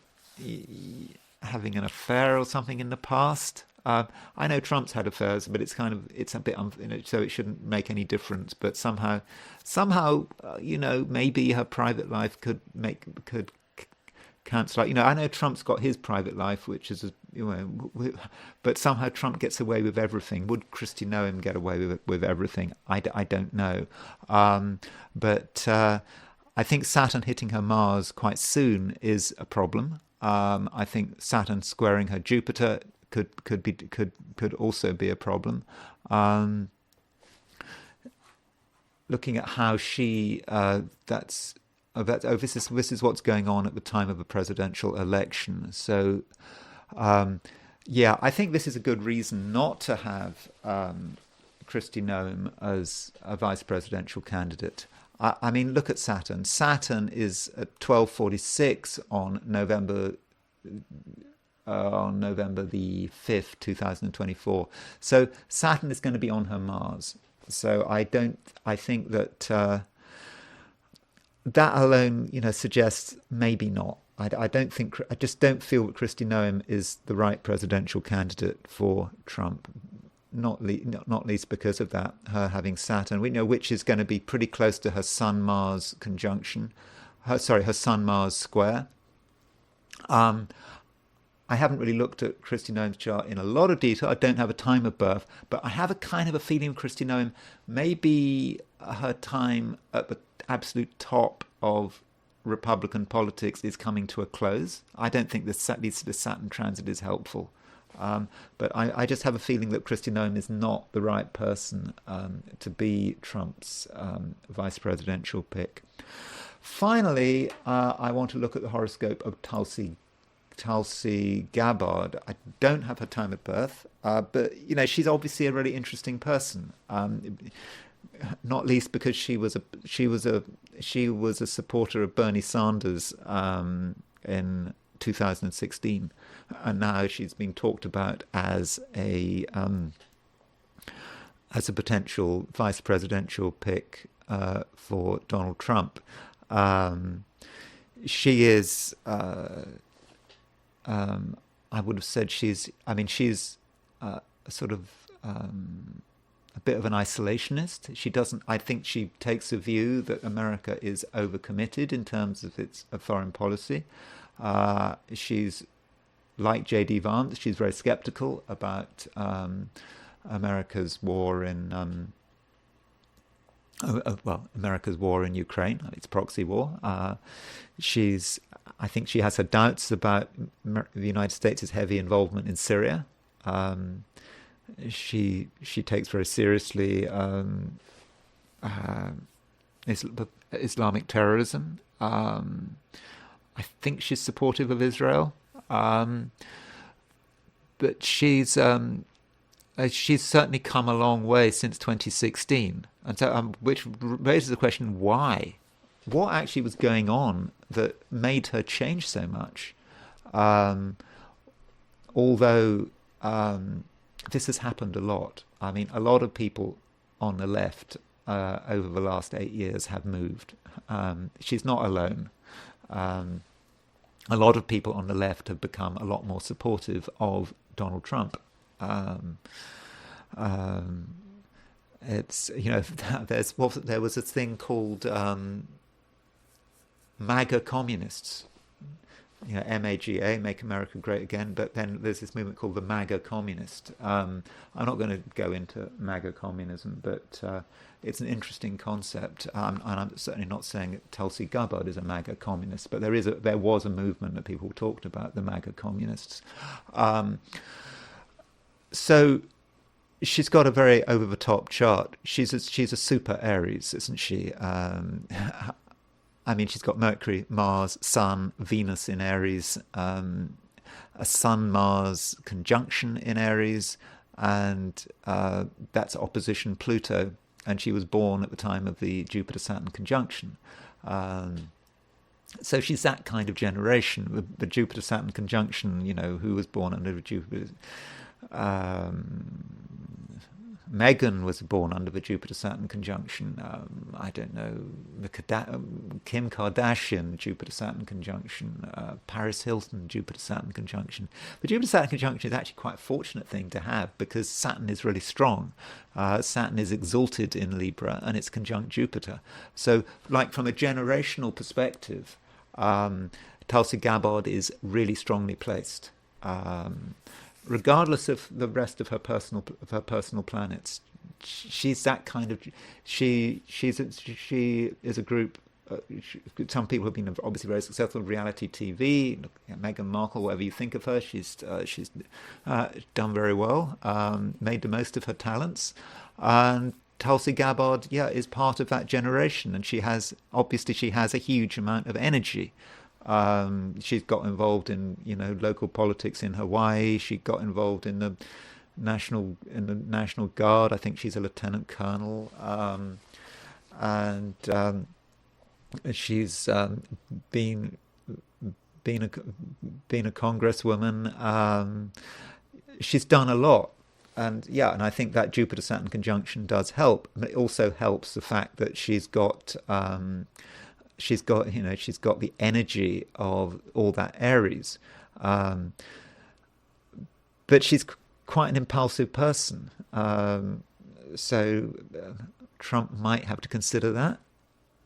having an affair or something in the past. I know Trump's had affairs, but it's a bit, so it shouldn't make any difference. But somehow, maybe her private life could cancel out. I know Trump's got his private life, which is, but somehow Trump gets away with everything. Would Kristi Noem get away with everything? I don't know. But I think Saturn hitting her Mars quite soon is a problem. I think Saturn squaring her Jupiter could also be a problem. Looking at how she this is what's going on at the time of a presidential election. So I think this is a good reason not to have Kristi Noem as a vice presidential candidate. I mean, look at Saturn. Saturn is at 1246 on November the 5th, 2024. So Saturn is going to be on her Mars. So I think that that alone, suggests maybe not. I just don't feel that Kristi Noem is the right presidential candidate for Trump. Not least because of that, her having Saturn, which is going to be pretty close to her Sun Mars conjunction, her Sun Mars square. I haven't really looked at Krisi Noem's chart in a lot of detail. I don't have a time of birth, but I have a kind of a feeling of Krisi Noem. Maybe her time at the absolute top of Republican politics is coming to a close. I don't think this Saturn transit is helpful. But I just have a feeling that Krisi Noem is not the right person to be Trump's vice presidential pick. Finally, I want to look at the horoscope of Tulsi Gabbard. I don't have her time of birth, but she's obviously a really interesting person. Not least because she was a supporter of Bernie Sanders in 2016, and now she's been talked about as a potential vice presidential pick for Donald Trump. She is. I would have said she's sort of a bit of an isolationist. She doesn't. I think she takes a view that America is overcommitted in terms of its foreign policy. She's like J.D. Vance. She's very skeptical about America's war in America's war in Ukraine, its proxy war. I think she has her doubts about the United States' heavy involvement in Syria. She takes very seriously Islamic terrorism. I think she's supportive of Israel, but she's certainly come a long way since 2016, and so which raises the question: why? What actually was going on that made her change so much? Although this has happened a lot. I mean, a lot of people on the left over the last 8 years have moved. She's not alone. A lot of people on the left have become a lot more supportive of Donald Trump. It's there was this thing called MAGA communists. MAGA, Make America Great Again, but then there's this movement called the MAGA communist. I'm not going to go into MAGA communism, but it's an interesting concept, and I'm certainly not saying that Tulsi Gabbard is a MAGA communist, but there was a movement that people talked about, the MAGA communists. So she's got a very over-the-top chart. She's a super Aries, isn't she? I mean, she's got Mercury, Mars, Sun, Venus in Aries, a Sun-Mars conjunction in Aries, and that's opposition Pluto. And she was born at the time of the Jupiter-Saturn conjunction. So she's that kind of generation, the Jupiter-Saturn conjunction, who was born under Jupiter. Meghan was born under the Jupiter-Saturn conjunction. I don't know, Kim Kardashian, Jupiter-Saturn conjunction. Paris Hilton, Jupiter-Saturn conjunction. The Jupiter-Saturn conjunction is actually quite a fortunate thing to have because Saturn is really strong. Saturn is exalted in Libra and it's conjunct Jupiter. So, like from a generational perspective, Tulsi Gabbard is really strongly placed. Regardless of the rest of her personal planets, she's that kind of. She is a group. Some people have been obviously very successful in reality TV. Meghan Markle, whatever you think of her, she's done very well. Made the most of her talents, and Tulsi Gabbard, is part of that generation, and she has a huge amount of energy. She's got involved in local politics in Hawaii. She got involved in the National Guard. I think she's a lieutenant colonel, and she's been a congresswoman. She's done a lot, and I think that Jupiter-Saturn conjunction does help. But it also helps the fact that she's got the energy of all that Aries, but she's quite an impulsive person. So Trump might have to consider that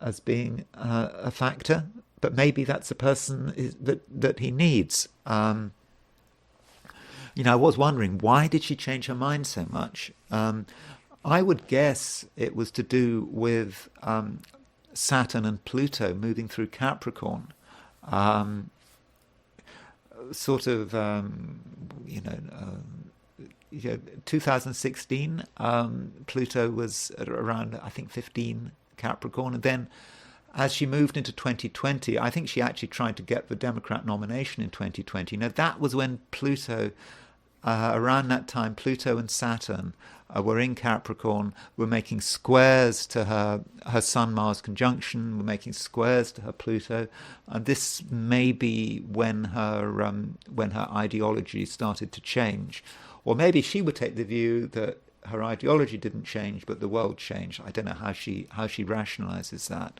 as being a factor, but maybe that's the person that he needs. I was wondering, why did she change her mind so much? I would guess it was to do with Saturn and Pluto moving through Capricorn. Um, sort of, 2016, Pluto was at around, I think, 15 Capricorn. And then as she moved into 2020, I think she actually tried to get the Democrat nomination in 2020. Now, that was when Pluto, around that time, Pluto and Saturn were in Capricorn, were making squares to her Sun-Mars conjunction, were making squares to her Pluto. And this may be when her ideology started to change. Or maybe she would take the view that her ideology didn't change, but the world changed. I don't know how she rationalizes that.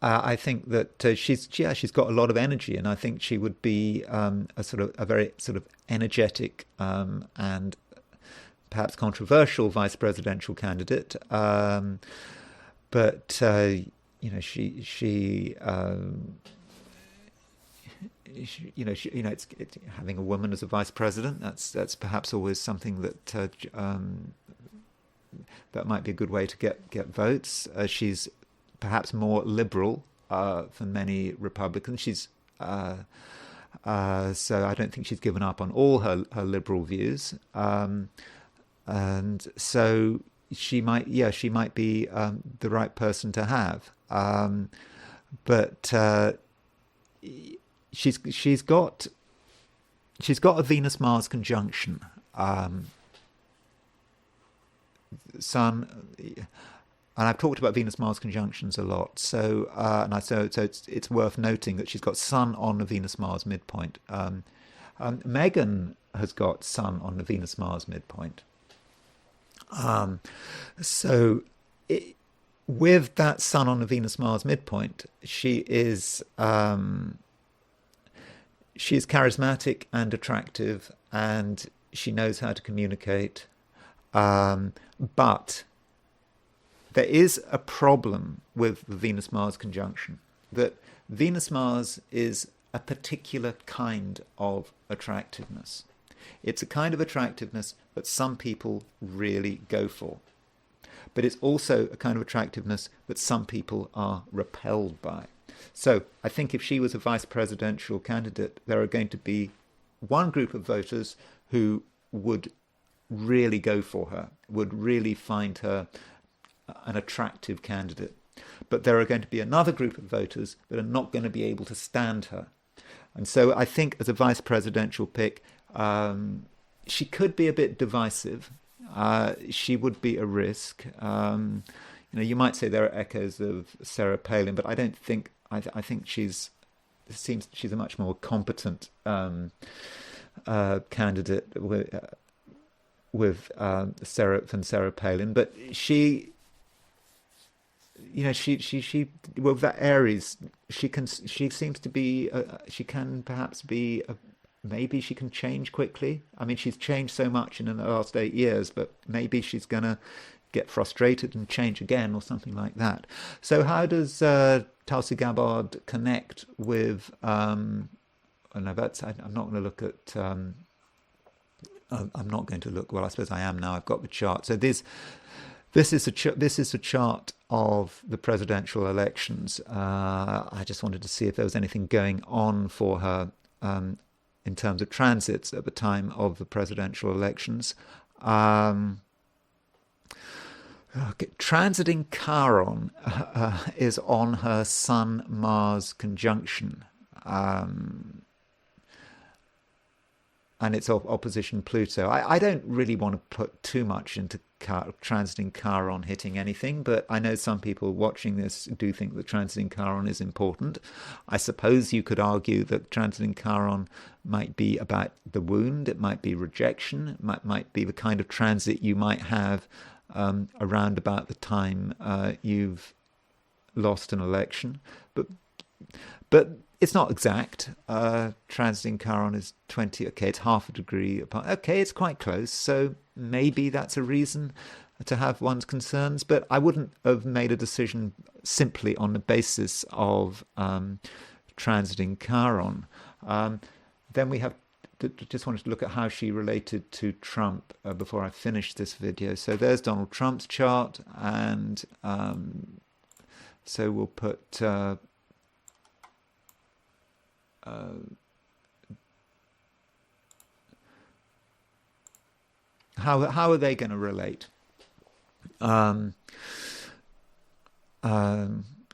I think that she's got a lot of energy, and I think she would be a very sort of energetic and perhaps controversial vice presidential candidate. But it's having a woman as a vice president. That's perhaps always something that might be a good way to get votes. She's perhaps more liberal than many Republicans. So I don't think she's given up on all her liberal views, and so she might be the right person to have. But she's got a Venus-Mars conjunction. Sun, and I've talked about Venus-Mars conjunctions a lot. So it's worth noting that she's got Sun on the Venus-Mars midpoint. Meghan has got Sun on the Venus-Mars midpoint. With that Sun on the Venus-Mars midpoint, she is charismatic and attractive, and she knows how to communicate. But there is a problem with the Venus-Mars conjunction, that Venus-Mars is a particular kind of attractiveness. It's a kind of attractiveness that some people really go for. But it's also a kind of attractiveness that some people are repelled by. So I think if she was a vice presidential candidate, there are going to be one group of voters who would really go for her, would really find her an attractive candidate. But there are going to be another group of voters that are not going to be able to stand her. And so I think as a vice presidential pick, she could be a bit divisive. She would be a risk. You might say there are echoes of Sarah Palin, but I don't think. I think she's a much more competent candidate with Sarah Palin. But she with that Aries, she seems to be. She can perhaps be. Maybe she can change quickly. I mean, she's changed so much in the last 8 years, but maybe she's going to get frustrated and change again or something like that. So how does Tulsi Gabbard connect with... I'm not going to look at... I'm not going to look... Well, I suppose I am now. I've got the chart. So this is a chart of the presidential elections. I just wanted to see if there was anything going on for her in terms of transits at the time of the presidential elections. Transiting Chiron is on her Sun-Mars conjunction. And it's opposition Pluto. I don't really want to put too much into transiting Chiron hitting anything, but I know some people watching this do think that transiting Chiron is important. I suppose you could argue that transiting Chiron might be about the wound, it might be rejection, it might be the kind of transit you might have around about the time you've lost an election. But it's not exact. Transiting Chiron is 20. Okay, it's half a degree apart. Okay, it's quite close. So maybe that's a reason to have one's concerns. But I wouldn't have made a decision simply on the basis of transiting Chiron. Then we have just wanted to look at how she related to Trump before I finish this video. So there's Donald Trump's chart, and so we'll put how are they going to relate?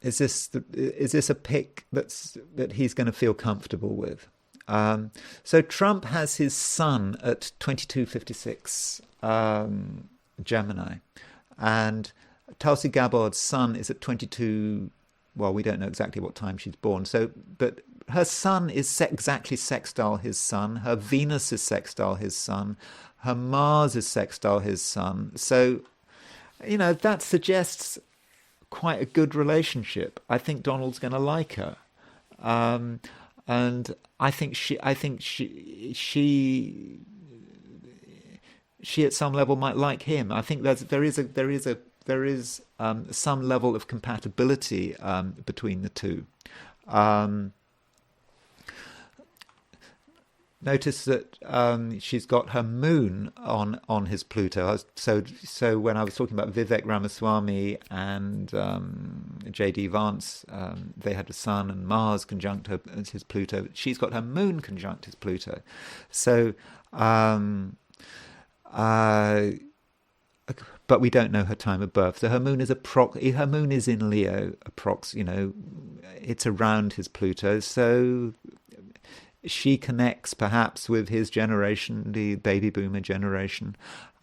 Is this a pick that he's going to feel comfortable with? So Trump has his sun at 2256 Gemini, and Tulsi Gabbard's sun is at 22. Well, we don't know exactly what time she's born. So, but her sun is exactly sextile his sun. Her Venus is sextile his sun. Her Mars is sextile his sun. So, that suggests quite a good relationship. I think Donald's going to like her, and I think she at some level might like him. I think there is some level of compatibility between the two. Notice that she's got her moon on his Pluto. So when I was talking about Vivek Ramaswamy and J.D. Vance, they had the Sun and Mars conjunct his Pluto. She's got her moon conjunct his Pluto. So, but we don't know her time of birth. So her moon is in Leo. It's around his Pluto. So she connects perhaps with his generation, the baby boomer generation.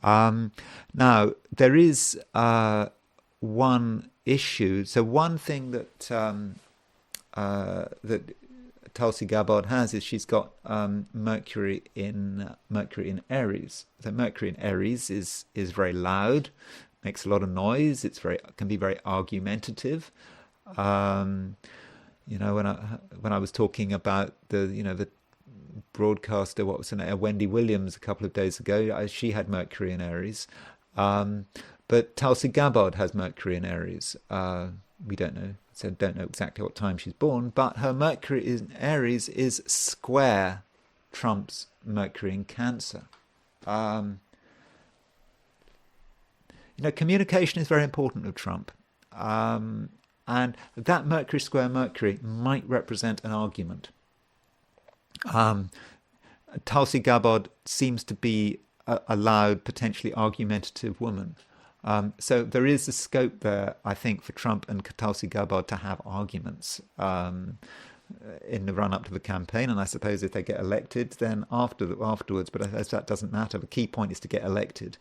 Now, there is one issue. So one thing that that Tulsi Gabbard has is she's got Mercury in Aries. So Mercury in Aries is very loud, makes a lot of noise. Can be very argumentative. When I was talking about the broadcaster, what was her name, Wendy Williams, a couple of days ago, she had Mercury in Aries, but Tulsi Gabbard has Mercury in Aries. We don't know exactly what time she's born, but her Mercury in Aries is square Trump's Mercury in Cancer. Communication is very important with Trump. And that Mercury square Mercury might represent an argument. Tulsi Gabbard seems to be a loud, potentially argumentative woman. So there is a scope there, I think, for Trump and Tulsi Gabbard to have arguments in the run-up to the campaign. And I suppose if they get elected, then afterwards. But that doesn't matter. The key point is to get elected.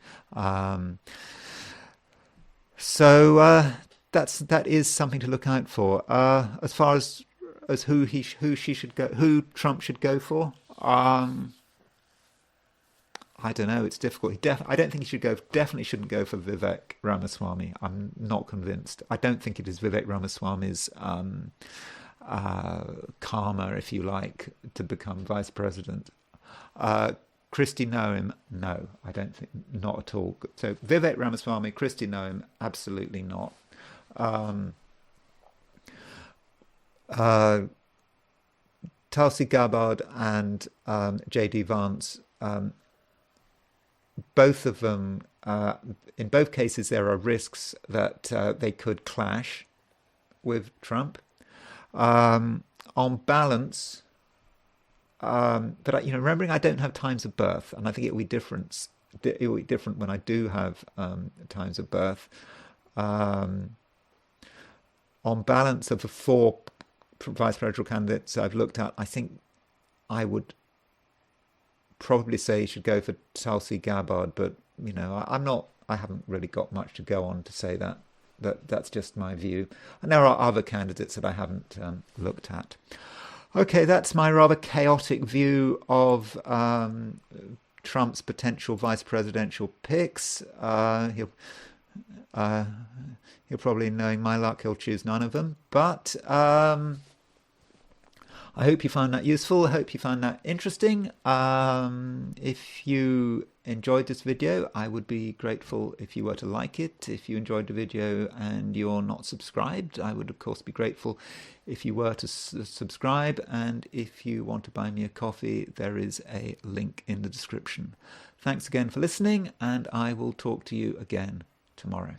That is something to look out for. As far as who Trump should go for, I don't know. It's difficult. I don't think he should go. Definitely shouldn't go for Vivek Ramaswamy. I'm not convinced. I don't think it is Vivek Ramaswamy's karma, if you like, to become vice president. Kristi Noem, no, I don't think, not at all. So Vivek Ramaswamy, Kristi Noem, absolutely not. Tulsi Gabbard and J.D. Vance, both of them, in both cases, there are risks that they could clash with Trump. On balance, but remembering I don't have times of birth, and I think it will be different. It will be different when I do have times of birth. On balance, of the four vice presidential candidates I've looked at, I think I would probably say you should go for Tulsi Gabbard, but I haven't really got much to go on to say that. That's just my view. And there are other candidates that I haven't looked at. Okay, that's my rather chaotic view of Trump's potential vice presidential picks. He'll probably, knowing my luck, he'll choose none of them. But I hope you found that useful. I hope you found that interesting. If you enjoyed this video, I would be grateful if you were to like it. If you enjoyed the video and you're not subscribed, I would of course be grateful if you were to subscribe. And if you want to buy me a coffee, there is a link in the description. Thanks again for listening, and I will talk to you again tomorrow.